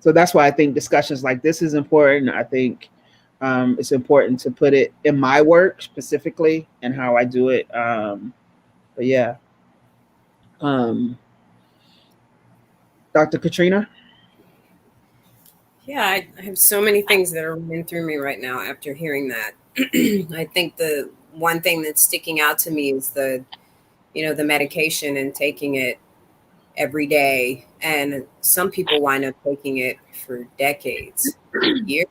that's why I think discussions like this is important. I think it's important to put it in my work specifically and how I do it. But yeah. Dr. Katrina? Yeah, I have so many things that are running through me right now after hearing that. I think the one thing that's sticking out to me is the medication and taking it every day. And some people wind up taking it for decades, years.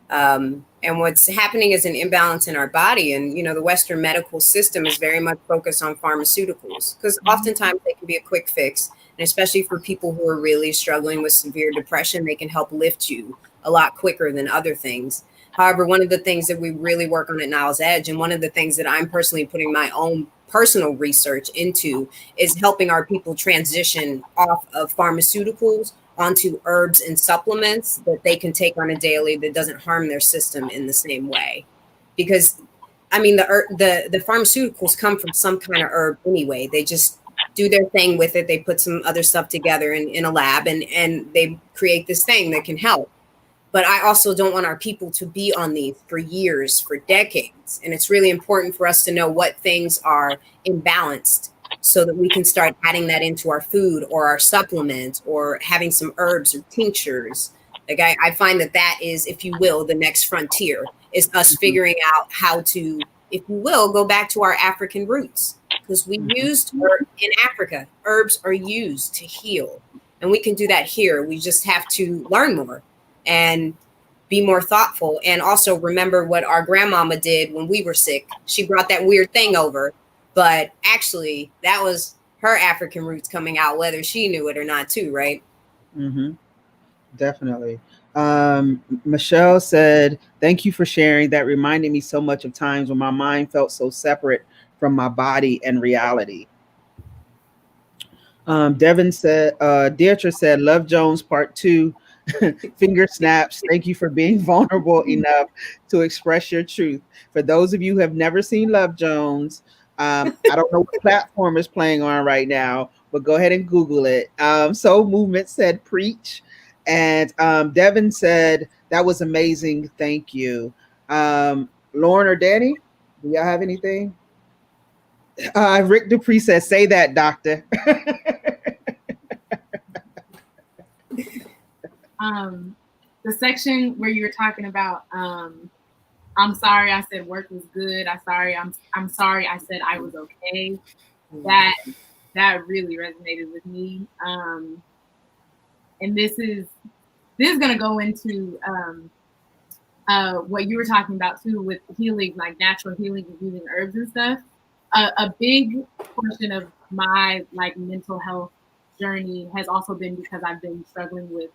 And what's happening is an imbalance in our body. And, the Western medical system is very much focused on pharmaceuticals because oftentimes they can be a quick fix. And especially for people who are really struggling with severe depression, they can help lift you a lot quicker than other things. However, one of the things that we really work on at Niles Edge, and one of the things that I'm personally putting my own personal research into, is helping our people transition off of pharmaceuticals onto herbs and supplements that they can take on a daily that doesn't harm their system in the same way. Because, the pharmaceuticals come from some kind of herb anyway. They just do their thing with it. They put some other stuff together in a lab and they create this thing that can help. But I also don't want our people to be on these for years, for decades. And it's really important for us to know what things are imbalanced so that we can start adding that into our food or our supplements or having some herbs or tinctures. Like I find that is, if you will, the next frontier is us figuring out how to, if you will, go back to our African roots. Because we used herb in Africa. Herbs are used to heal. And we can do that here. We just have to learn more and be more thoughtful. And also remember what our grandmama did when we were sick. She brought that weird thing over. But actually, that was her African roots coming out, whether she knew it or not too, right? Mm-hmm. Definitely. Michelle said, thank you for sharing. That reminded me so much of times when my mind felt so separate from my body and reality. Devin said, Deirdre said, Love Jones Part 2 Finger snaps. Thank you for being vulnerable enough to express your truth. For those of you who have never seen Love Jones, I don't know what platform is playing on right now, but go ahead and Google it. Soul Movement said preach. And Devin said, that was amazing. Thank you. Lauren or Dani, do y'all have anything? Rick DuPree says, say that, doctor. The section where you were talking about, I'm sorry I said work was good. I'm sorry I said I was okay. That really resonated with me. And this is gonna go into what you were talking about too with healing, like natural healing and using herbs and stuff. A big portion of my like mental health journey has also been because I've been struggling with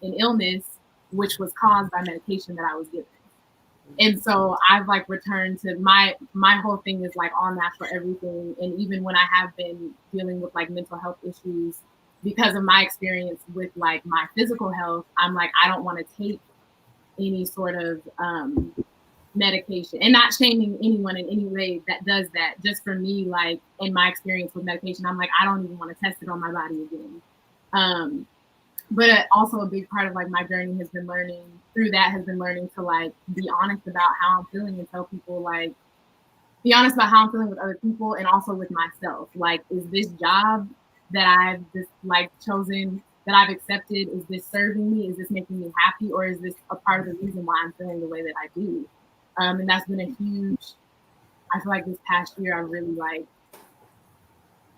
an illness which was caused by medication that I was given. And so I've like returned to my whole thing is like all natural everything. And even when I have been dealing with like mental health issues because of my experience with like my physical health, I'm like, I don't want to take any sort of medication, and not shaming anyone in any way that does that. Just for me, like in my experience with medication, I'm like, I don't even want to test it on my body again. But also a big part of like my journey has been learning to like be honest about how I'm feeling and tell people like, be honest about how I'm feeling with other people and also with myself. Like, is this job that I've just like chosen, that I've accepted, is this serving me? Is this making me happy? Or is this a part of the reason why I'm feeling the way that I do? And that's been I feel like this past year, I really like,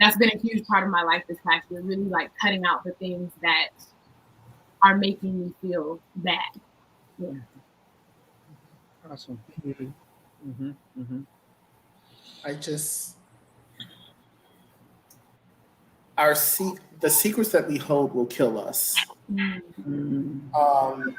that's been a huge part of my life this past year, really like cutting out the things that are making me feel bad. Yeah. Awesome. Mm-hmm. Mm-hmm. The secrets that we hold will kill us. Mm-hmm.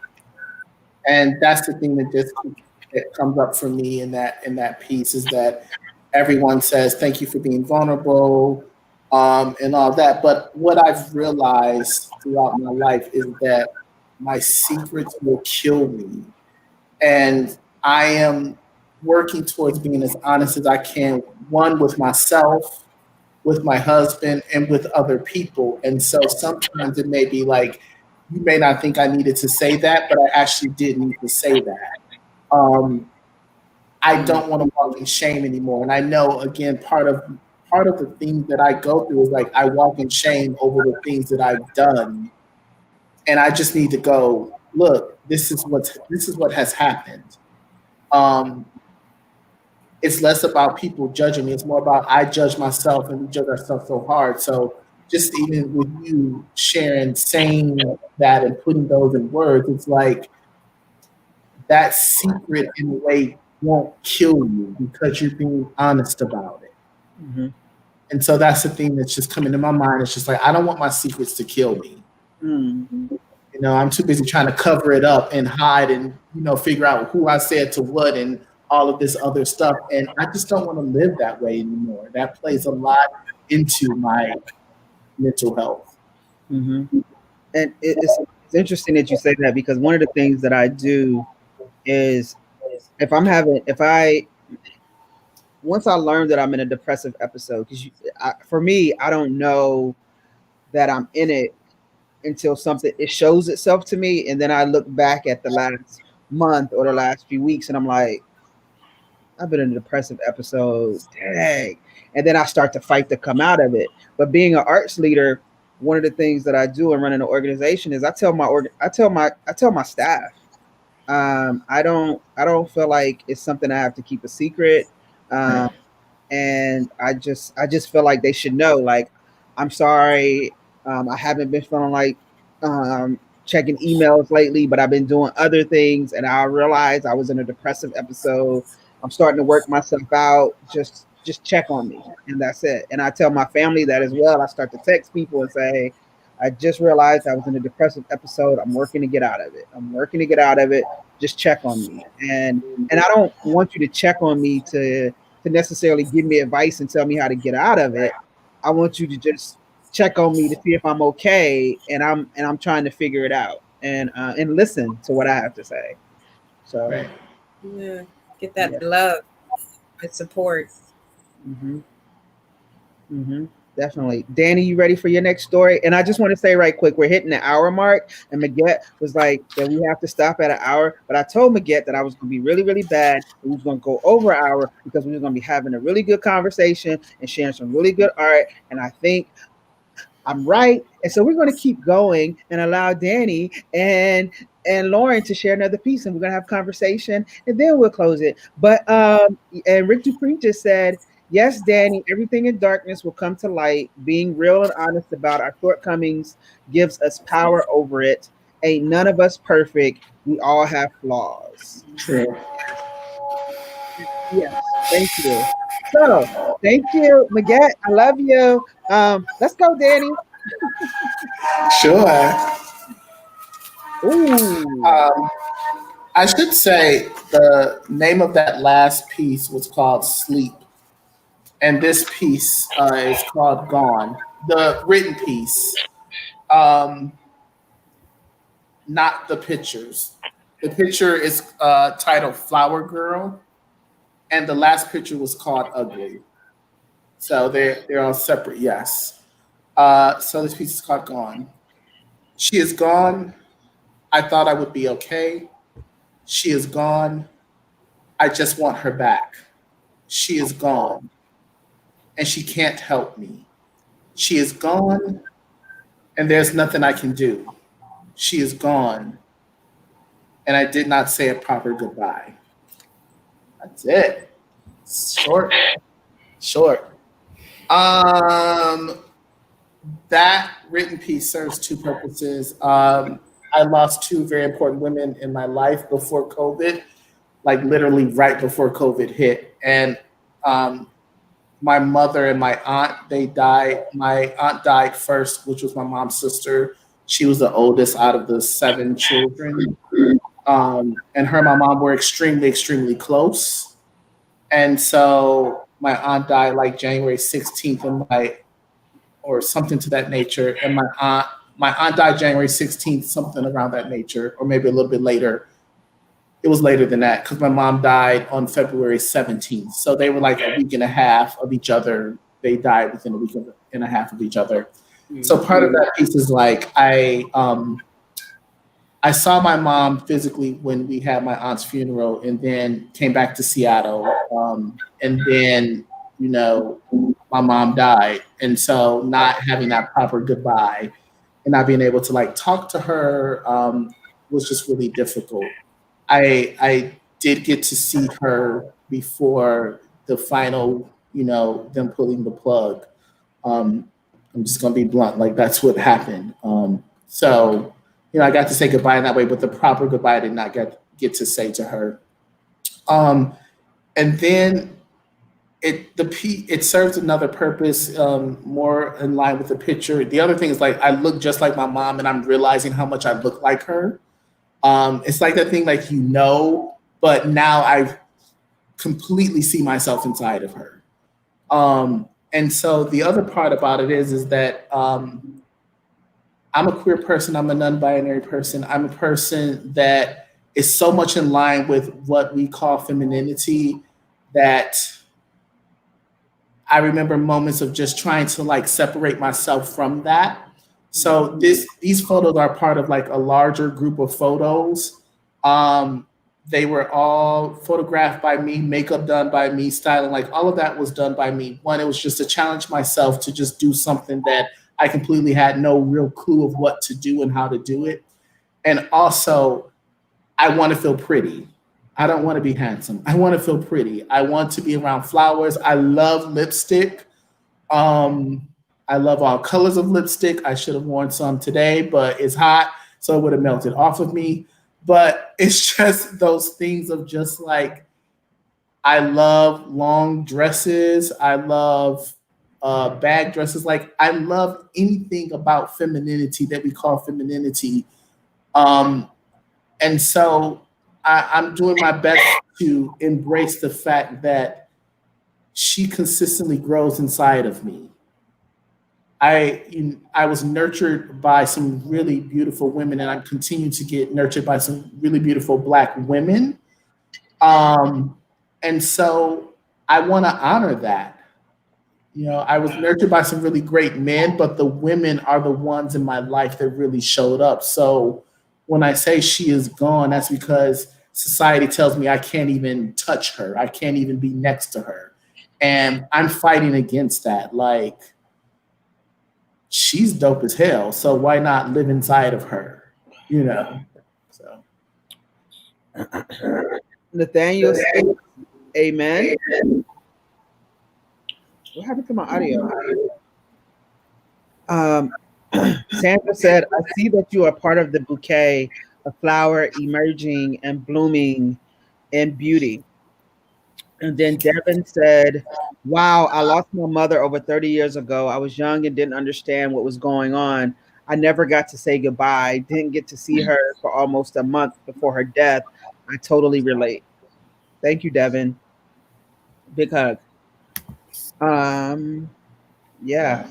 And that's the thing that comes up for me in that piece is that everyone says, thank you for being vulnerable, and all that. But what I've realized throughout my life is that my secrets will kill me. And I am working towards being as honest as I can, one, with myself, with my husband, and with other people. And so sometimes it may be like, you may not think I needed to say that, but I actually did need to say that. I don't want to walk in shame anymore. And I know, again, part of the things that I go through is like I walk in shame over the things that I've done. And I just need to go, look, this is what has happened. It's less about people judging me. It's more about I judge myself, and we judge ourselves so hard. So just even with you, Sharon, saying that and putting those in words, it's like that secret in a way won't kill you because you're being honest about it. Mm-hmm. And so that's the thing that's just coming to my mind. It's just like, I don't want my secrets to kill me. Mm-hmm. You know, I'm too busy trying to cover it up and hide and, figure out who I said to what and all of this other stuff. And I just don't want to live that way anymore. That plays a lot into my mental health. Mm-hmm. And it's interesting that you say that, because one of the things that I do is once I learn that I'm in a depressive episode, because for me, I don't know that I'm in it until it shows itself to me. And then I look back at the last month or the last few weeks and I'm like, I've been in a depressive episode, dang. And then I start to fight to come out of it. But being an arts leader, one of the things that I do in running an organization is I tell my staff, I don't feel like it's something I have to keep a secret. And I just feel like they should know, like, I'm sorry. I haven't been feeling like checking emails lately, but I've been doing other things, and I realized I was in a depressive episode. I'm starting to work myself out. Just check on me, and that's it. And I tell my family that as well. I start to text people and say, I just realized I was in a depressive episode. I'm working to get out of it. Just check on me. And I don't want you to check on me to necessarily give me advice and tell me how to get out of it. I want you to just check on me to see if I'm okay, and I'm trying to figure it out. and listen to what I have to say. So Right. Yeah, get that love and support. Definitely. Dani, you ready for your next story? And I just want to say right quick, we're hitting the hour mark, and Muguette was like that we have to stop at an hour. But I told Muguette that I was going to be really, really bad. We was going to go over an hour because we were going to be having a really good conversation and sharing some really good art. And I think I'm right. And so we're going to keep going and allow Dani and Lauren to share another piece, and we're going to have conversation, and then we'll close it. But and Rick DuPree just said, yes, Dani, everything in darkness will come to light. Being real and honest about our shortcomings gives us power over it. Ain't none of us perfect. We all have flaws. True. Yes, thank you. So, thank you, Muguette. I love you. Let's go, Dani. Sure. Ooh. I should say the name of that last piece was called Sleep. And this piece is called Gone. The written piece, not the pictures. The picture is titled Flower Girl, and the last picture was called Ugly. So they're all separate, yes. So this piece is called Gone. She is gone. I thought I would be okay. She is gone. I just want her back. She is gone. And she can't help me. She is gone, and there's nothing I can do. She is gone, and I did not say a proper goodbye. That's it. Short. That written piece serves two purposes. I lost two very important women in my life before COVID, like literally right before COVID hit. And my mother and my aunt, they died. My aunt died first, which was my mom's sister. She was the oldest out of the 7 children. And her and my mom were extremely, extremely close. And so my aunt died like January 16th, or something to that nature. And my aunt died January 16th, something around that nature, or maybe a little bit later. It was later than that because my mom died on February 17th. So they were like a week and a half of each other. They died within a week and a half of each other. Mm-hmm. So part of that piece is like I saw my mom physically when we had my aunt's funeral, and then came back to Seattle. And then, my mom died. And so not having that proper goodbye and not being able to like talk to her was just really difficult. I did get to see her before the final, them pulling the plug. I'm just going to be blunt. Like that's what happened. So, I got to say goodbye in that way, but the proper goodbye I did not get to say to her. And then it serves another purpose, more in line with the picture. The other thing is like I look just like my mom, and I'm realizing how much I look like her. It's like that thing, like but now I completely see myself inside of her. And so the other part about it is that I'm a queer person. I'm a non-binary person. I'm a person that is so much in line with what we call femininity that I remember moments of just trying to like separate myself from that. So these photos are part of like a larger group of photos. They were all photographed by me, makeup done by me, styling, like all of that was done by me. One, it was just to challenge myself to just do something that I completely had no real clue of what to do and how to do it. And also, I want to feel pretty. I don't want to be handsome. I want to feel pretty. I want to be around flowers. I love lipstick. I love all colors of lipstick. I should have worn some today, but it's hot, so it would have melted off of me. But it's just those things of just like, I love long dresses. I love bag dresses. Like I love anything about femininity that we call femininity. And so I'm doing my best to embrace the fact that she consistently grows inside of me. I was nurtured by some really beautiful women, and I continue to get nurtured by some really beautiful Black women. And so I want to honor that. You know, I was nurtured by some really great men, but the women are the ones in my life that really showed up. So when I say she is gone, that's because society tells me I can't even touch her. I can't even be next to her. And I'm fighting against that. Like, she's dope as hell. So why not live inside of her? You know? So Nathaniel says, amen. What happened to my audio? Sandra said, I see that you are part of the bouquet, a flower emerging and blooming in beauty. And then Devin said, wow, I lost my mother over 30 years ago. I was young and didn't understand what was going on. I never got to say goodbye. Didn't get to see her for almost a month before her death. I totally relate. Thank you, Devin. Big hug. Yeah.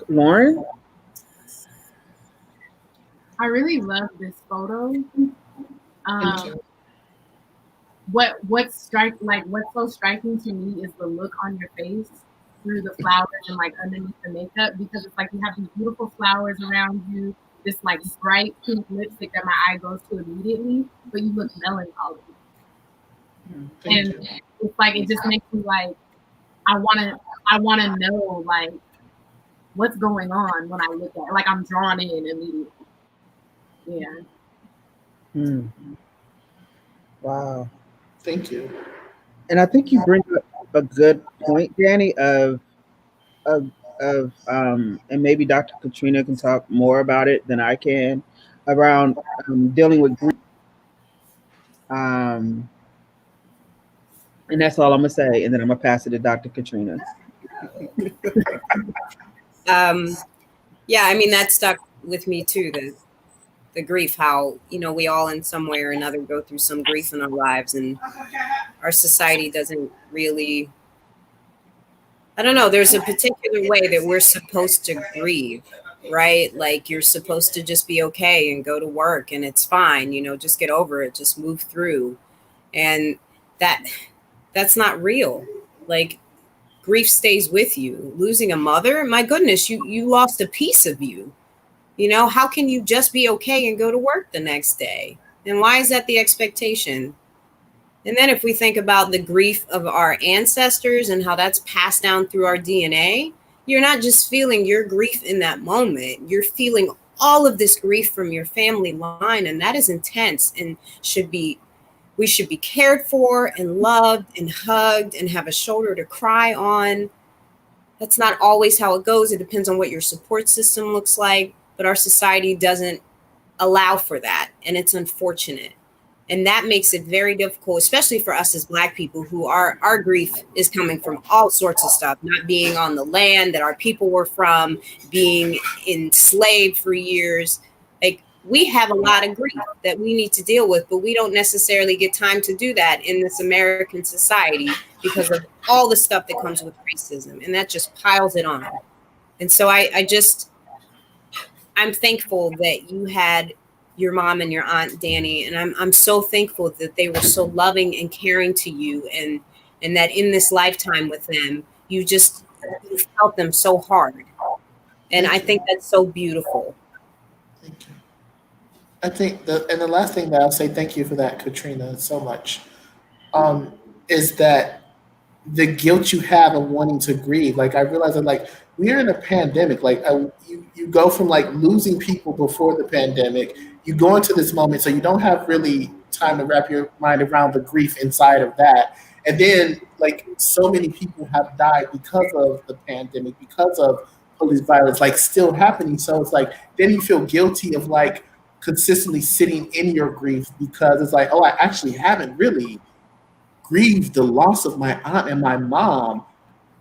Lauren? I really love this photo. What's so striking to me is the look on your face through the flowers and like underneath the makeup, because it's like you have these beautiful flowers around you, this like bright pink lipstick that my eye goes to immediately, but you look melancholy. And it's like, it just makes me like, I wanna know like what's going on when I look at it. Like, I'm drawn in immediately. Yeah. Wow. Thank you. And I think you bring up a good point, Dani, and maybe Dr. Katrina can talk more about it than I can, around dealing with grief. And that's all I'm gonna say, and then I'm gonna pass it to Dr. Katrina. Yeah, I mean, that stuck with me too, the grief, how, you know, we all in some way or another go through some grief in our lives, and our society doesn't really, I don't know, there's a particular way that we're supposed to grieve, right? Like, you're supposed to just be okay and go to work and it's fine, you know, just get over it, just move through. And that's not real. Like, grief stays with you. Losing a mother, my goodness, you lost a piece of you. You know, how can you just be okay and go to work the next day? And why is that the expectation? And then if we think about the grief of our ancestors and how that's passed down through our DNA, you're not just feeling your grief in that moment. You're feeling all of this grief from your family line, and that is intense and we should be cared for and loved and hugged and have a shoulder to cry on. That's not always how it goes. It depends on what your support system looks like, but our society doesn't allow for that, and it's unfortunate. And that makes it very difficult, especially for us as Black people, who our grief is coming from all sorts of stuff, not being on the land that our people were from, being enslaved for years. Like, we have a lot of grief that we need to deal with, but we don't necessarily get time to do that in this American society because of all the stuff that comes with racism, and that just piles it on. And so I'm thankful that you had your mom and your aunt Dani, and I'm so thankful that they were so loving and caring to you, and that in this lifetime with them, you felt them so hard. And I think that's so beautiful. Thank you. I think the last thing that I'll say, thank you for that, Katrina, so much, is that the guilt you have of wanting to grieve. Like, I realize that, like, we're in a pandemic. Like, you go from like losing people before the pandemic, you go into this moment, so you don't have really time to wrap your mind around the grief inside of that. And then, like, so many people have died because of the pandemic, because of police violence, like, still happening. So it's like, then you feel guilty of like consistently sitting in your grief, because it's like, oh, I actually haven't really grieved the loss of my aunt and my mom.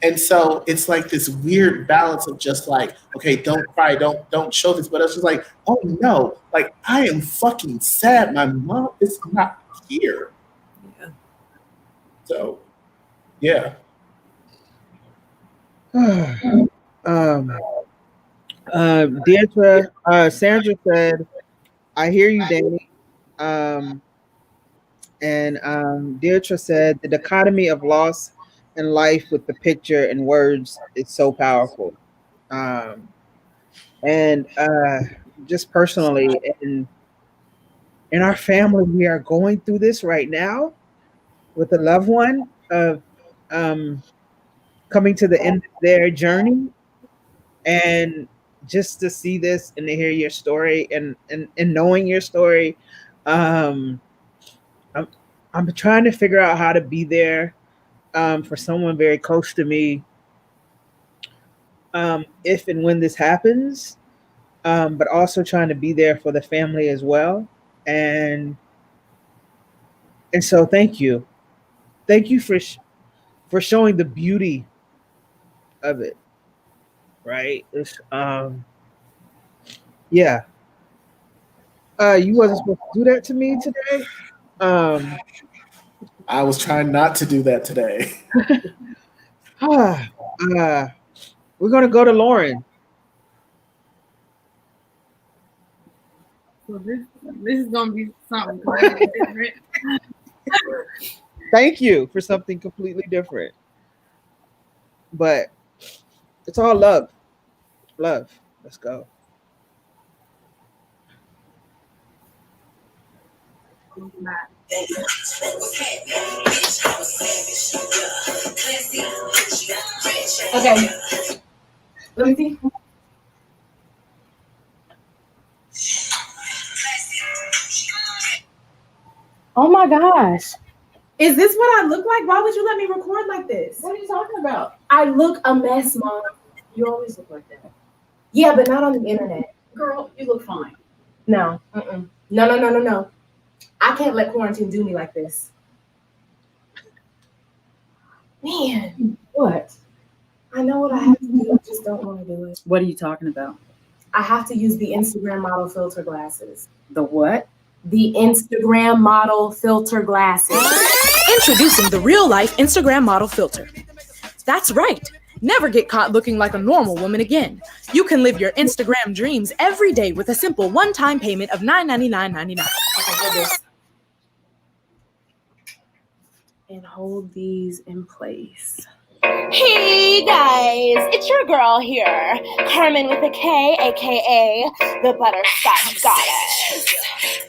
And so it's like this weird balance of just like, okay, don't cry, don't show this, but it's just like, oh no, like, I am fucking sad. My mom is not here. Yeah. So, yeah. Deirdre, Sandra said, "I hear you, Dani." And Deirdre said, "The dichotomy of loss and life with the picture and words is so powerful." And just personally, in our family, we are going through this right now with a loved one of coming to the end of their journey, and just to see this and to hear your story and knowing your story, um, I'm I'm trying to figure out how to be there for someone very close to me if and when this happens, but also trying to be there for the family as well. And so thank you for showing the beauty of it. Right? Yeah. You wasn't supposed to do that to me today. I was trying not to do that today. We're gonna go to Lauren. So this is gonna be something completely different. Thank you for something completely different. But it's all love. Love. Let's go. Okay. Let me see. Oh my gosh. Is this what I look like? Why would you let me record like this? What are you talking about? I look a mess, Mom. You always look like that. Yeah, but not on the internet. Girl, you look fine. No. No. I can't let quarantine do me like this. Man. What? I know what I have to do. I just don't want to do it. What are you talking about? I have to use the Instagram model filter glasses. The what? The Instagram model filter glasses. Introducing the real-life Instagram model filter. That's right. Never get caught looking like a normal woman again. You can live your Instagram dreams every day with a simple one-time payment of $9.99.99. Okay, hold this. And hold these in place. Hey guys, it's your girl here, Carmen with a K, aka the Butterscotch Goddess.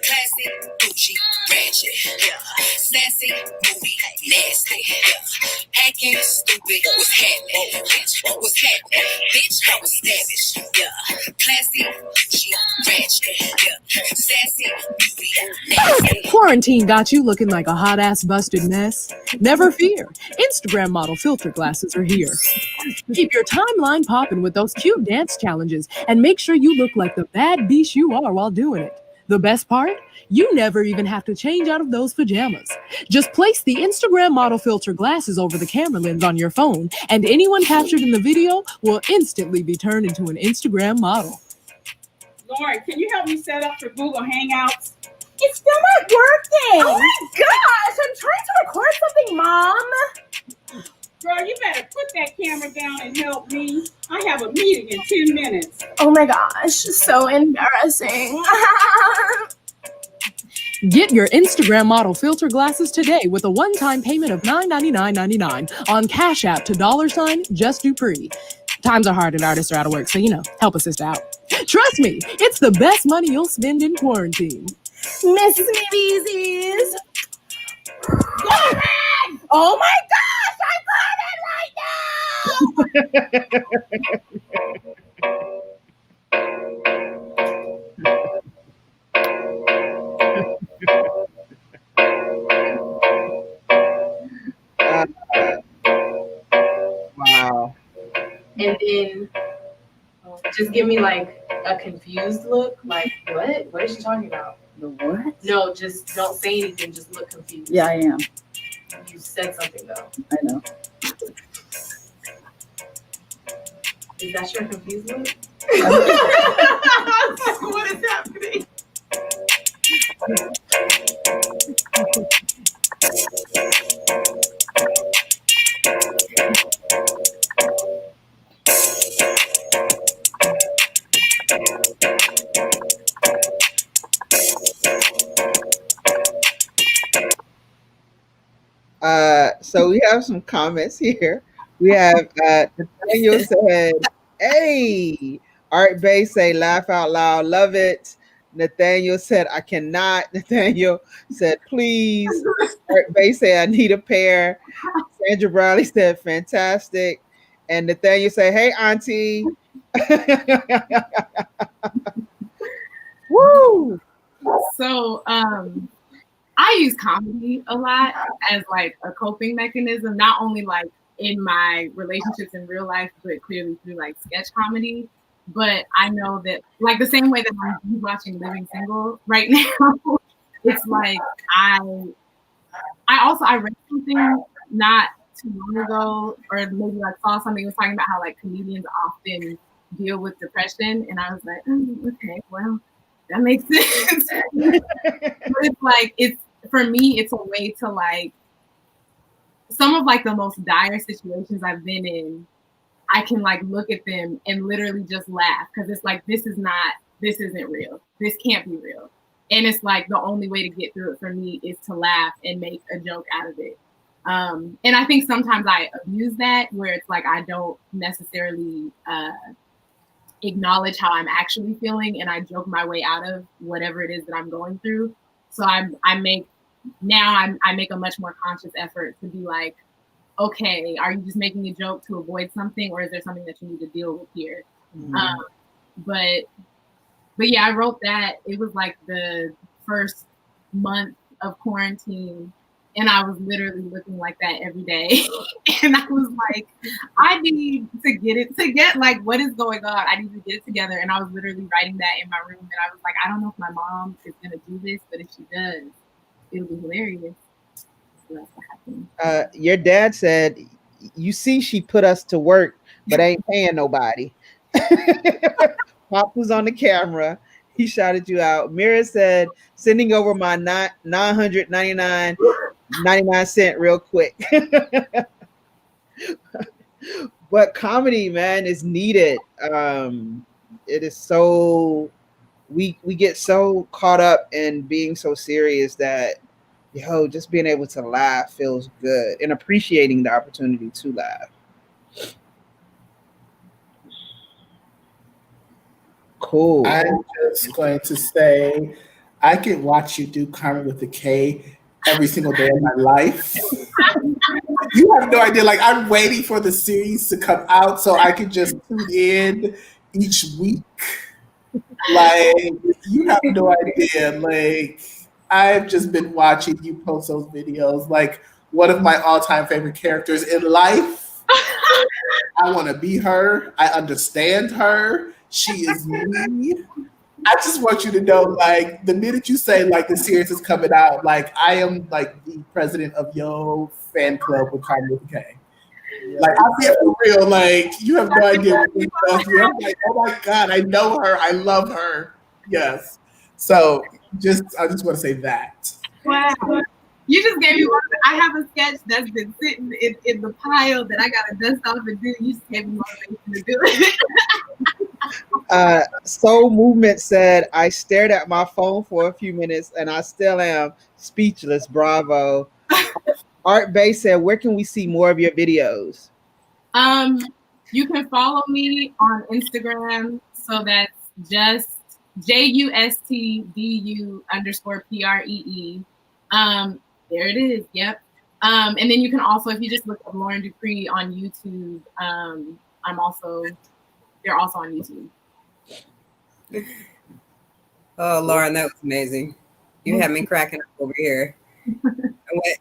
Classic, Gucci, ratchet, yeah. Sassy, movie, nasty, yeah. Acting stupid, what's happening? Bitch, what's happening? Bitch, I was savage, yeah. Classy, Gucci, ratchet, yeah. Sassy, movie, nasty. Quarantine got you looking like a hot-ass busted mess? Never fear. Instagram model filter glasses are here. Keep your timeline popping with those cute dance challenges and make sure you look like the bad beast you are while doing it. The best part? You never even have to change out of those pajamas. Just place the Instagram model filter glasses over the camera lens on your phone, and anyone captured in the video will instantly be turned into an Instagram model. Lauren, can you help me set up for Google Hangouts? It's still not working. Oh my gosh, I'm trying to record something, Mom. Girl, you better put that camera down and help me. I have a meeting in 10 minutes. Oh my gosh, so embarrassing. Get your Instagram model filter glasses today with a one-time payment of $9.99.99 on Cash App to $JustDuPree. Times are hard and artists are out of work, so help a sister out. Trust me, it's the best money you'll spend in quarantine. Miss Me Beesies. Oh my gosh, I got it right Wow. And then just give me like a confused look. Like, what? What is she talking about? The what? No, just don't say anything. Just look confused. Yeah, I am. You said something though. I know. Is that your confused look? What is happening? So we have some comments here. We have Nathaniel said, "Hey." Art Bay say, "Laugh out loud, love it." Nathaniel said, "I cannot." Nathaniel said, "Please." Art Bay said, "I need a pair." Sandra Bradley said, "Fantastic." And Nathaniel said, "Hey, Auntie." Woo! So I use comedy a lot as like a coping mechanism, not only like in my relationships in real life, but clearly through like sketch comedy. But I know that like the same way that I'm watching Living Single right now, it's like I read something not too long ago, or maybe like saw something that was talking about how like comedians often deal with depression, and I was like, okay, well, that makes sense. But it's like for me, it's a way to like some of like the most dire situations I've been in. I can like look at them and literally just laugh because it's like this isn't real. This can't be real. And it's like the only way to get through it for me is to laugh and make a joke out of it. And I think sometimes I abuse that where it's like I don't necessarily acknowledge how I'm actually feeling, and I joke my way out of whatever it is that I'm going through. So I make a much more conscious effort to be like, okay, are you just making a joke to avoid something, or is there something that you need to deal with here? Mm-hmm. But yeah, I wrote that. It was like the first month of quarantine, and I was literally looking like that every day. And I was like, I need to get like what is going on? I need to get it together. And I was literally writing that in my room, and I was like, I don't know if my mom is gonna do this, but if she does, it'll be hilarious. So that's what happened. Your dad said, "You see, she put us to work, but ain't paying nobody." Pop was on the camera. He shouted you out. Mira said, "Sending over my 999.99 real quick." But comedy, man, is needed. It is so we get so caught up in being so serious that just being able to laugh feels good, and appreciating the opportunity to laugh. Cool. I'm just going to say, I could watch you do Carmen with a K every single day of my life. You have no idea. Like, I'm waiting for the series to come out so I can just tune in each week. Like, you have no idea. Like, I've just been watching you post those videos. Like, one of my all-time favorite characters in life. I want to be her. I understand her. She is me. I just want you to know, like, the minute you say, like, the series is coming out, like, I am, like, the president of your fan club with Carmen with a K. Like, I'm here for real. Like, you have no idea what this does. I'm like, oh my God, I know her. I love her. Yes. So, I just want to say that. Wow. You just gave me one. I have a sketch that's been sitting in the pile that I got to dust off and do. You just gave me motivation to do it. Soul Movement said, "I stared at my phone for a few minutes and I still am speechless. Bravo." Art Bay said, "Where can we see more of your videos?" You can follow me on Instagram. So that's just JUSTDU_PREE. There it is. Yep. And then you can also, if you just look up Lauren DuPree on YouTube, they're also on YouTube. Oh, Lauren, that was amazing. You have me cracking up over here.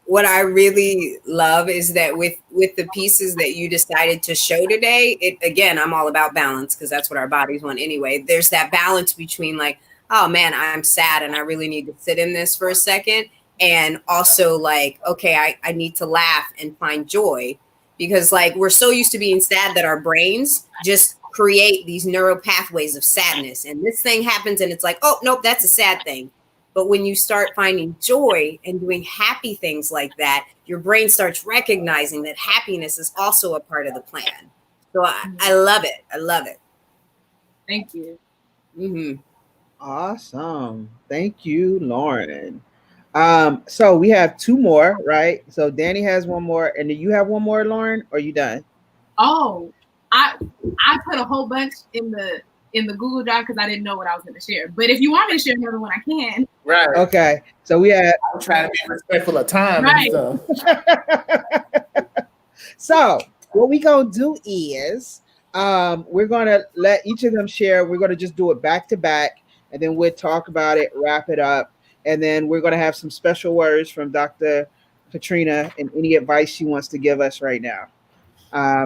What I really love is that with the pieces that you decided to show today, again, I'm all about balance because that's what our bodies want anyway. There's that balance between like, oh man, I'm sad and I really need to sit in this for a second. And also like, okay, I need to laugh and find joy because like we're so used to being sad that our brains just create these neural pathways of sadness. And this thing happens and it's like, oh, nope, that's a sad thing. But when you start finding joy and doing happy things like that, your brain starts recognizing that happiness is also a part of the plan. So I love it. I love it. Thank you. Mm-hmm. Awesome. Thank you, Lauren. So we have two more, right? So Dani has one more, and do you have one more, Lauren, or are you done? Oh, I put a whole bunch in the Google Drive because I didn't know what I was going to share. But if you want me to share another one, I can. Right. Okay. So we have. I'm trying to be respectful of time and stuff. So what we gonna do is we're gonna let each of them share. We're gonna just do it back to back, and then we'll talk about it, wrap it up, and then we're gonna have some special words from Dr. Katrina and any advice she wants to give us right now.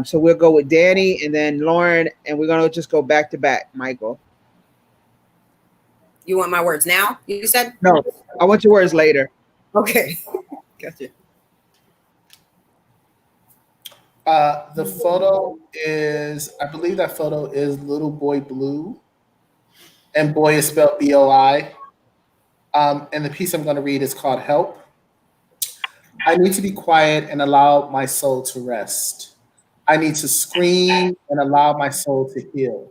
So we'll go with Dani and then Lauren, and we're gonna just go back to back. Michael. You want my words now? You said? No, I want your words later. Okay. Gotcha. The photo is, I believe that photo is Little Boy Blue, and boy is spelled B-O-I. And the piece I'm going to read is called Help. I need to be quiet and allow my soul to rest. I need to scream and allow my soul to heal.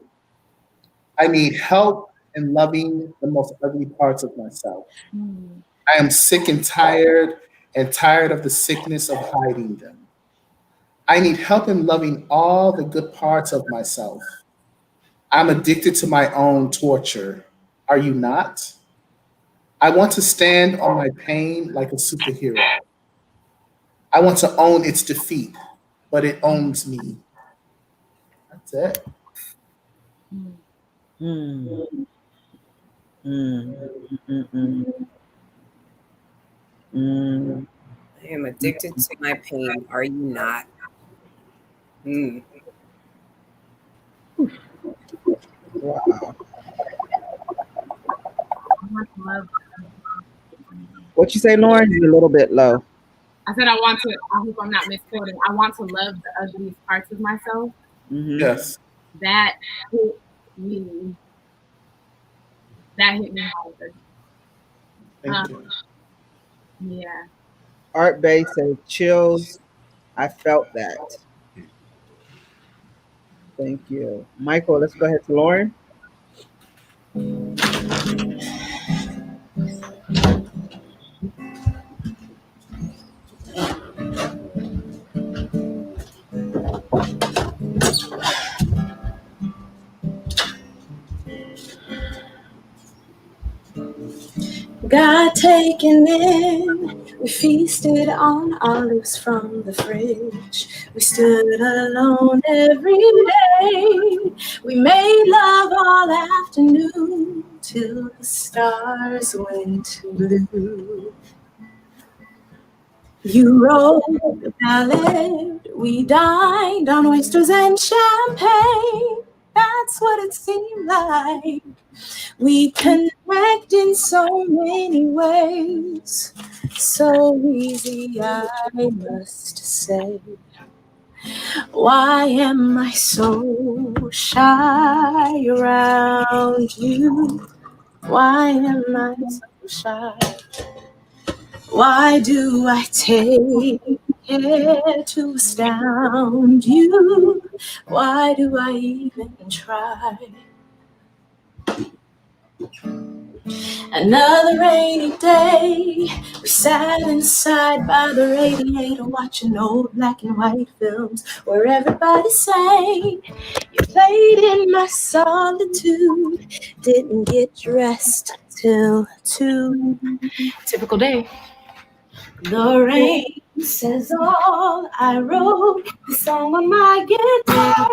I need help in loving the most ugly parts of myself. I am sick and tired of the sickness of hiding them. I need help in loving all the good parts of myself. I'm addicted to my own torture. Are you not? I want to stand on my pain like a superhero. I want to own its defeat, but it owns me. That's it. I am addicted to my pain. Are you not? Wow. What you say, Lauren? You're a little bit low. I said I hope I'm not misquoting. I want to love the ugliest parts of myself. Mm-hmm. Yes. That hit me. That hit me hard. Thank you. Yeah. Art Bay says chills. I felt that. Thank you. Michael, let's go ahead to Lauren. Got taken in, we feasted on olives from the fridge. We stood alone every day. We made love all afternoon till the stars went blue. You wrote the ballad, we dined on oysters and champagne. That's what it seemed like. We connect in so many ways, so easy, I must say. Why am I so shy around you? Why am I so shy? Why do I take care to astound you? Why do I even try? Another rainy day, we sat inside by the radiator watching old black and white films where everybody sang. You played in my solitude, didn't get dressed till 2. Typical day. The rain says all I wrote, the song on my guitar.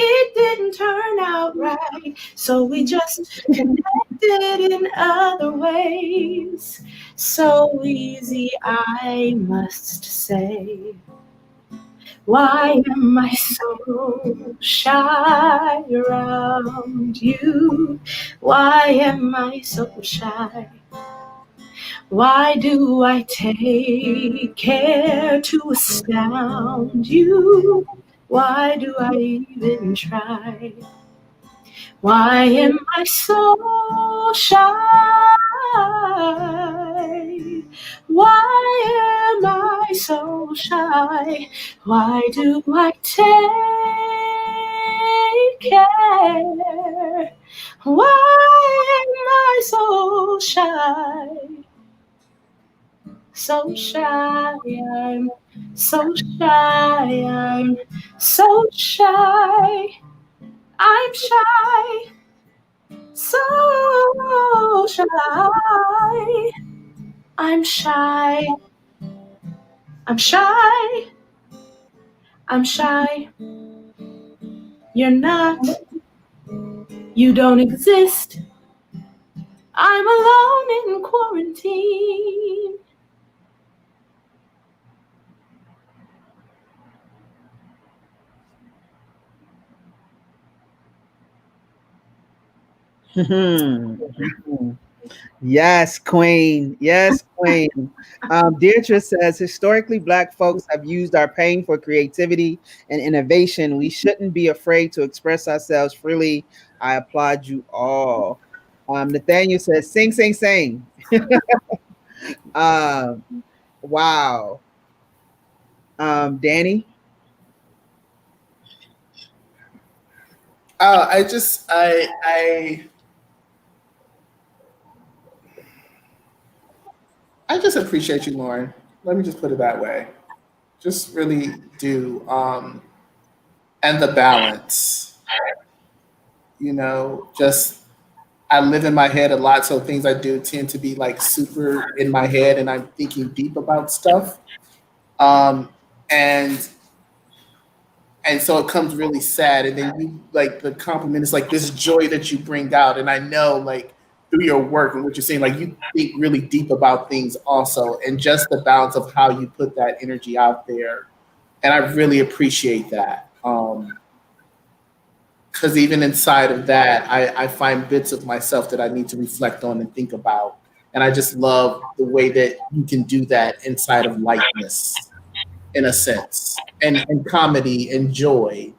It didn't turn out right, so we just connected in other ways. So easy, I must say. Why am I so shy around you? Why am I so shy? Why do I take care to astound you? Why do I even try? Why am I so shy? Why am I so shy? Why do I take care? Why am I so shy? so shy, I'm so shy, I'm so shy, I'm shy, so shy, I'm shy, I'm shy, I'm shy. You're not, you don't exist. I'm alone in quarantine. Yes, Queen. Yes, Queen. Deirdre says, historically, Black folks have used our pain for creativity and innovation. We shouldn't be afraid to express ourselves freely. I applaud you all. Nathaniel says, sing, sing, sing. um, wow. Dani? I just appreciate you, Lauren. Let me just put it that way. Just really do. And the balance, just I live in my head a lot. So things I do tend to be like super in my head and I'm thinking deep about stuff. And so it comes really sad. And then you like the compliment is like this joy that you bring out. And I know like through your work and what you're saying, like you think really deep about things also. And just the balance of how you put that energy out there. And I really appreciate that. Because even inside of that, I find bits of myself that I need to reflect on and think about. And I just love the way that you can do that inside of lightness, in a sense, and comedy and joy,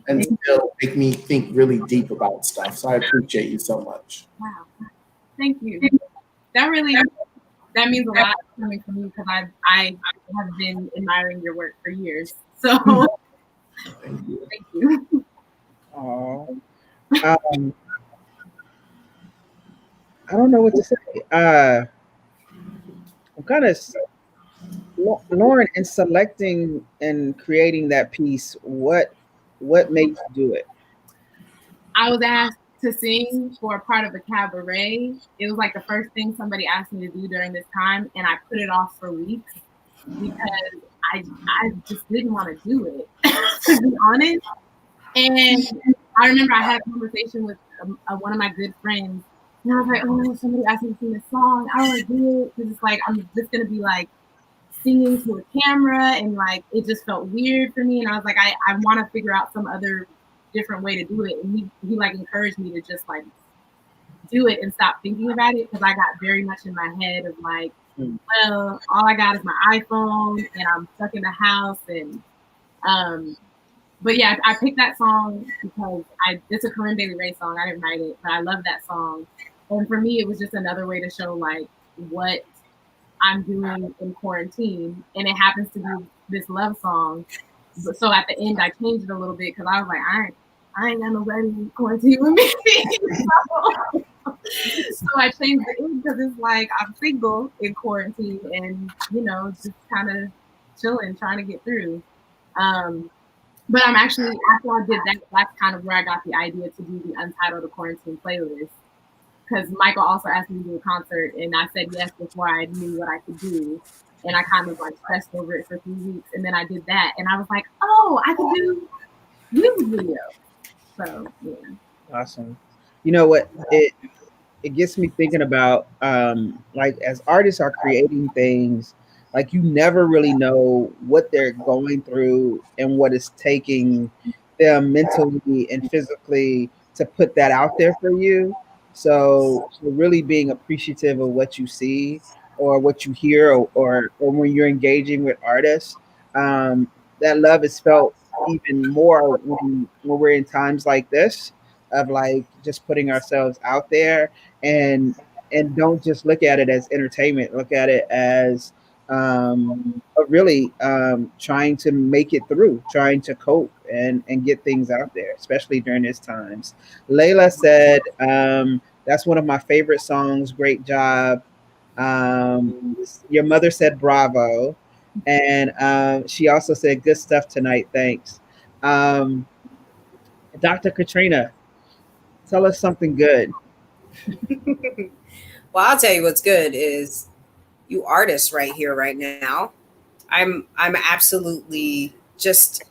and still make me think really deep about stuff. So I appreciate you so much. Wow. Thank you. That means a lot coming from you because I have been admiring your work for years. So Thank you. Thank you. I don't know what to say. I'm kind of Lauren, in selecting and creating that piece. What made you do it? I was asked to sing for a part of a cabaret. It was like the first thing somebody asked me to do during this time, and I put it off for weeks because I just didn't want to do it, to be honest. And I remember I had a conversation with one of my good friends, and I was like, oh, somebody asked me to sing this song. I don't want to do it because it's like I'm just going to be like singing to a camera, and like it just felt weird for me. And I was like, I want to figure out some other different way to do it. And he like encouraged me to just like do it and stop thinking about it because I got very much in my head of like, well, all I got is my iPhone and I'm stuck in the house. And but yeah, I picked that song because it's a Corinne Bailey Rae song. I didn't write it, but I love that song. And for me, it was just another way to show like what I'm doing in quarantine. And it happens to be this love song. So at the end, I changed it a little bit because I was like, I ain't got nobody in quarantine with me. So I changed the end because it's like I'm single in quarantine and, just kind of chilling, trying to get through. But I'm actually, after I did that, that's kind of where I got the idea to do the Untitled Quarantine playlist. Because Michael also asked me to do a concert, and I said yes before I knew what I could do. And I kind of like stressed over it for 3 weeks, and then I did that, and I was like, oh, I could do music video. So yeah. Awesome. You know what? It gets me thinking about like as artists are creating things, like you never really know what they're going through and what is taking them mentally and physically to put that out there for you. So really being appreciative of what you see or what you hear or when you're engaging with artists, that love is felt even more when we're in times like this of like just putting ourselves out there and don't just look at it as entertainment, look at it as really trying to make it through, trying to cope and get things out there, especially during these times. Layla said, that's one of my favorite songs. Great job. Your mother said bravo. And she also said, good stuff tonight. Thanks. Dr. Katrina, tell us something good. Well, I'll tell you what's good is you artists right here, right now. I'm absolutely just,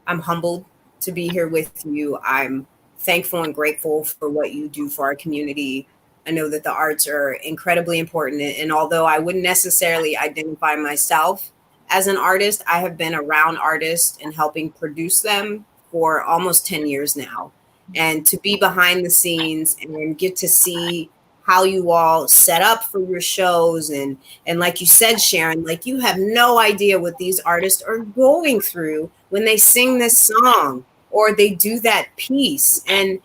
I'm humbled to be here with you. I'm thankful and grateful for what you do for our community. I know that the arts are incredibly important. And although I wouldn't necessarily identify myself as an artist, I have been around artists and helping produce them for almost 10 years now. And to be behind the scenes and get to see how you all set up for your shows, and like you said, Sharon, like you have no idea what these artists are going through when they sing this song or they do that piece, and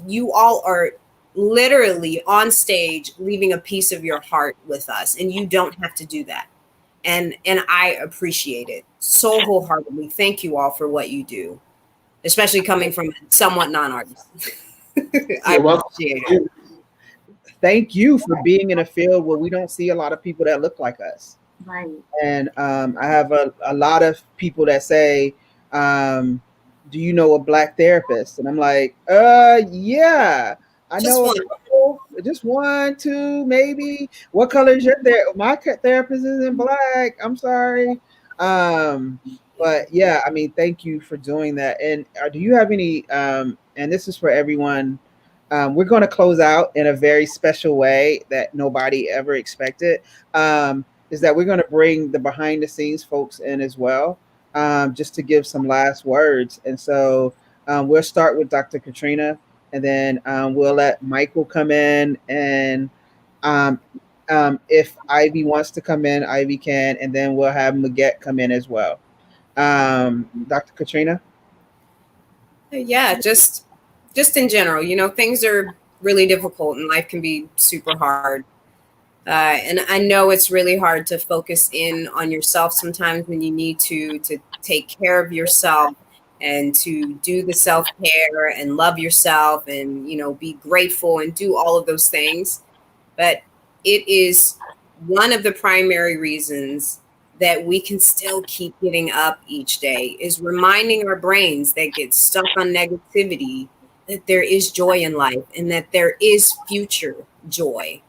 you all are literally on stage leaving a piece of your heart with us, and you don't have to do that. And I appreciate it so wholeheartedly. Thank you all for what you do, especially coming from somewhat non-artist. I appreciate it. Thank you for being in a field where we don't see a lot of people that look like us. Right. And I have a lot of people that say, do you know a Black therapist? And I'm like, yeah, I know a couple, just one, two, maybe. What color is your therapist? My therapist isn't Black. I'm sorry. But yeah, I mean, thank you for doing that. And do you have any, and this is for everyone, we're going to close out in a very special way that nobody ever expected, is that we're going to bring the behind the scenes folks in as well, just to give some last words. And so we'll start with Dr. Katrina, and then we'll let Michael come in. And if Ivy wants to come in, Ivy can, and then we'll have Muguette come in as well. Dr. Katrina? Yeah, just in general, you know, things are really difficult and life can be super hard. And I know it's really hard to focus in on yourself sometimes when you need to take care of yourself and to do the self-care and love yourself and, you know, be grateful and do all of those things. But it is one of the primary reasons that we can still keep getting up each day, is reminding our brains that get stuck on negativity that there is joy in life and that there is future joy.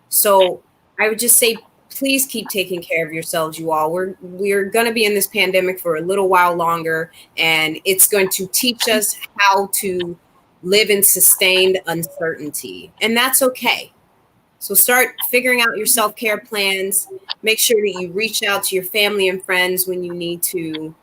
So I would just say, please keep taking care of yourselves, you all. We're going to be in this pandemic for a little while longer, and it's going to teach us how to live in sustained uncertainty, and that's okay. So start figuring out your self-care plans. Make sure that you reach out to your family and friends when you need to,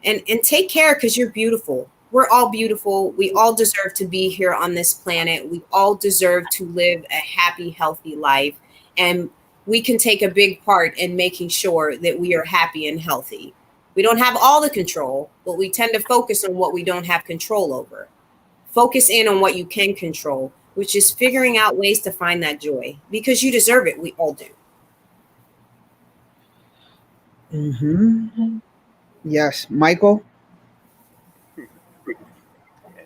and take care, because you're beautiful. We're all beautiful. We all deserve to be here on this planet. We all deserve to live a happy, healthy life. And we can take a big part in making sure that we are happy and healthy. We don't have all the control, but we tend to focus on what we don't have control over. Focus in on what you can control, which is figuring out ways to find that joy, because you deserve it. We all do. Mm-hmm. Yes, Michael.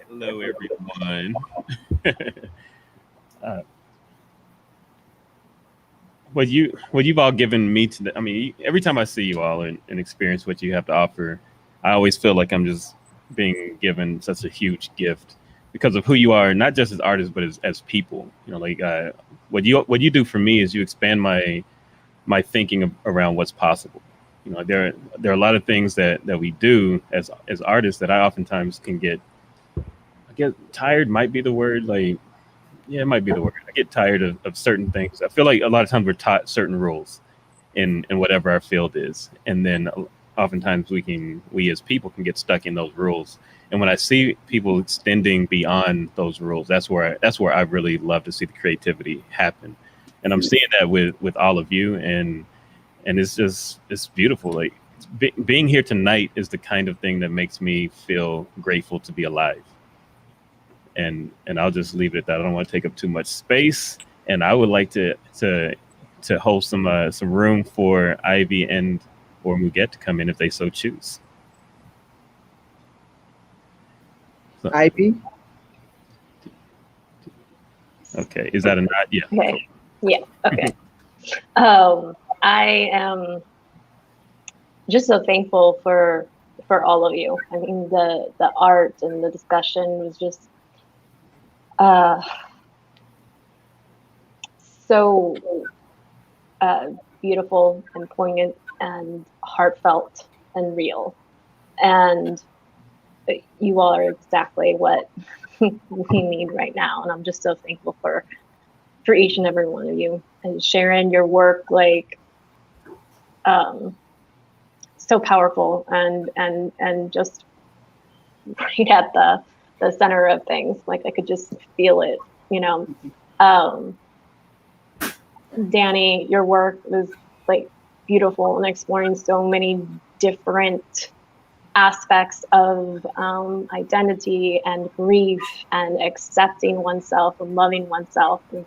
Hello, everyone. What you've all given me today. I mean, every time I see you all and experience what you have to offer, I always feel like I'm just being given such a huge gift because of who you are, not just as artists, but as people. You know, like what you do for me is you expand my thinking around what's possible. You know, there are a lot of things that we do as artists that I oftentimes can get. I get tired. Might be the word. Like, yeah, it might be the word. I get tired of certain things. I feel like a lot of times we're taught certain rules in whatever our field is, and then oftentimes we as people can get stuck in those rules. And when I see people extending beyond those rules, that's where I really love to see the creativity happen. And I'm seeing that with all of you, and it's beautiful. Like being here tonight is the kind of thing that makes me feel grateful to be alive. And I'll just leave it at that. I don't want to take up too much space, and I would like to hold some room for Ivy and or Muguette to come in if they so choose. So, Ivy. Okay, is that a nod? Yeah. Okay. Yeah. Okay. I am just so thankful for all of you. I mean, the art and the discussion was just so beautiful and poignant and heartfelt and real. And you all are exactly what we need right now. And I'm just so thankful for each and every one of you. And Sharon, your work, like, so powerful and just right at the center of things. Like, I could just feel it, you know. Dani, your work was like beautiful and exploring so many different aspects of identity and grief and accepting oneself and loving oneself. And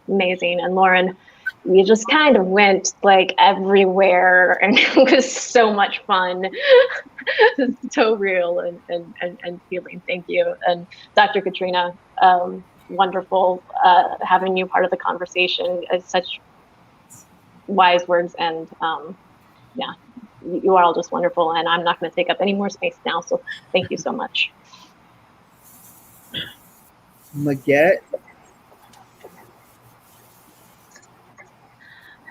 amazing. And Lauren, we just kind of went like everywhere, and it was so much fun. So real and feeling. Thank you. And Dr. Katrina, wonderful having you part of the conversation. It's such wise words, and yeah, you are all just wonderful, and I'm not going to take up any more space now, so thank you so much. Muguette.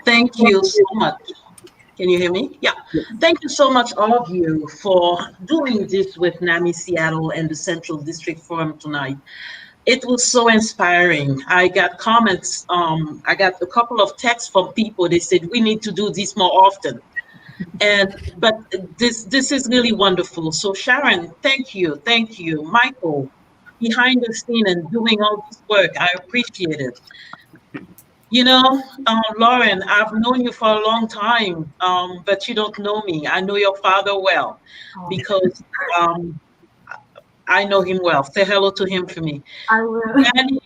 Thank you so much. Can you hear me? Yeah. Thank you so much, all of you, for doing this with NAMI Seattle and the Central District Forum tonight. It was so inspiring. I got comments. I got a couple of texts from people. They said, we need to do this more often. But this is really wonderful. So Sharon, thank you. Thank you. Michael, behind the scene and doing all this work. I appreciate it. You know, Lauren, I've known you for a long time, but you don't know me. I know your father well because I know him well. Say hello to him for me. I will. Dani,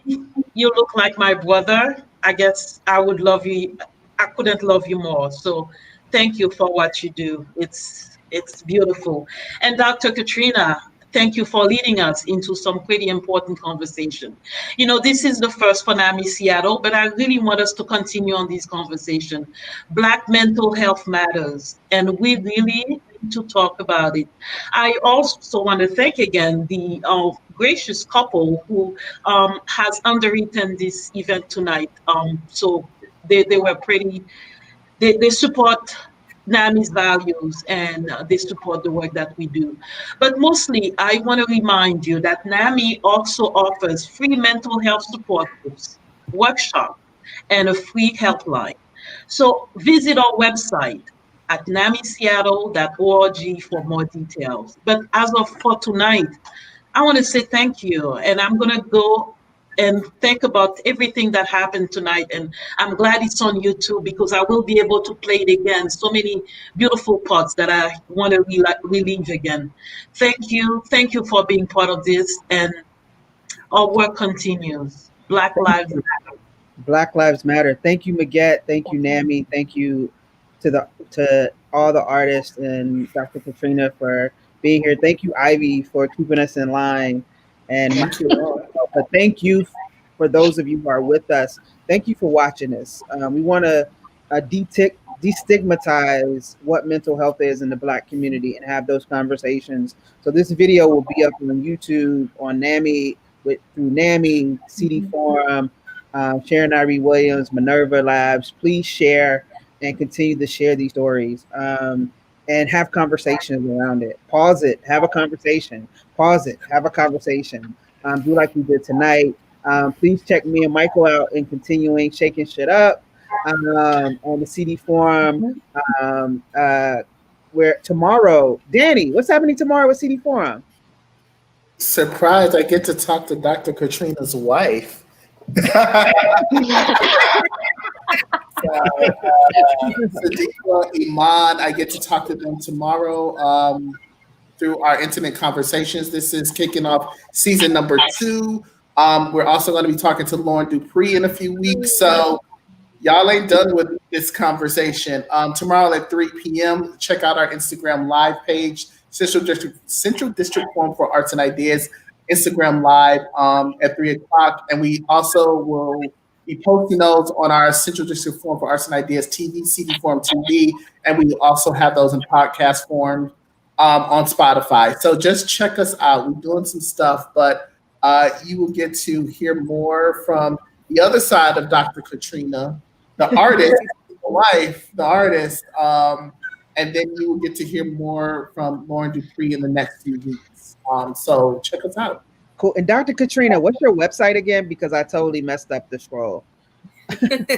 you look like my brother. I guess I would love you. I couldn't love you more. So thank you for what you do. It's beautiful. And Dr. Katrina, thank you for leading us into some pretty important conversation. You know, this is the first for NAMI Seattle, but I really want us to continue on this conversation. Black mental health matters, and we really need to talk about it. I also want to thank again the gracious couple who has underwritten this event tonight. So they were pretty, they support NAMI's values, and they support the work that we do. But mostly, I want to remind you that NAMI also offers free mental health support groups, workshops, and a free helpline. So visit our website at namiseattle.org for more details. But as of for tonight, I want to say thank you, and I'm going to go and think about everything that happened tonight. And I'm glad it's on YouTube because I will be able to play it again. So many beautiful parts that I want to relive again. Thank you. Thank you for being part of this. And our work continues. Black Lives Matter. Black Lives Matter. Thank you, Muguette. Thank you, NAMI. Thank you to all the artists and Dr. Katrina for being here. Thank you, Ivy, for keeping us in line. And but thank you for those of you who are with us. Thank you for watching this. We want to destigmatize what mental health is in the Black community and have those conversations. So this video will be up on YouTube, on NAMI, through NAMI, CD Forum, Sharon Nyree Williams, Minerva Labs. Please share and continue to share these stories. And have conversations around it. Pause it, have a conversation. Pause it, have a conversation. Do like we did tonight. Please check me and Michael out in continuing shaking shit up on the CD Forum. Where tomorrow, Dani, what's happening tomorrow with CD Forum? Surprise! I get to talk to Dr. Katrina's wife. Sadiqa, Iman, I get to talk to them tomorrow through our intimate conversations. This is kicking off season number 2. We're also going to be talking to Lauren DuPree in a few weeks. So y'all ain't done with this conversation. Tomorrow at 3 p.m., check out our Instagram live page, Central District Forum for Arts and Ideas, Instagram live at 3 o'clock. And we also will be posting those on our Central District Forum for Arts and Ideas TV, CD Forum TV, and we also have those in podcast form on Spotify. So just check us out. We're doing some stuff, but you will get to hear more from the other side of Dr. Katrina, the artist, the wife, the artist, and then you will get to hear more from Lauren DuPree in the next few weeks. So check us out. Cool. And Dr. Katrina, what's your website again? Because I totally messed up the scroll. Yeah,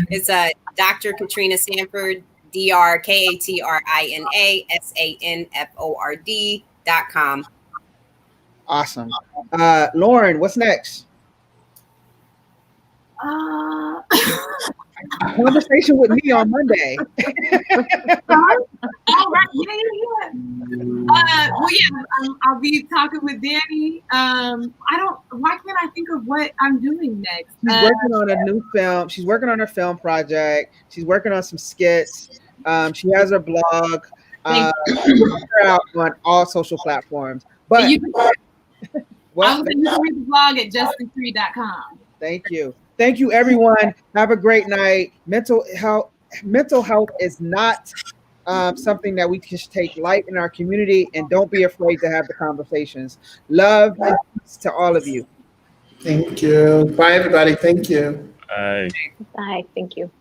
it's Dr. Katrina Sanford, DrKatrinaSanford.com. Awesome. Lauren, what's next? Conversation with me on Monday. All right. Yeah. Well, yeah, I'll be talking with Dani. Why can't I think of what I'm doing next? She's working on a new film. She's working on her film project. She's working on some skits. She has her blog. Check her out on all social platforms. But you can read the blog at justintree.com. Thank you. Thank you, everyone. Have a great night. Mental health is not something that we can take light in our community, and don't be afraid to have the conversations. Love and peace to all of you. Thank you. Bye, everybody. Thank you. Bye. Bye. Thank you.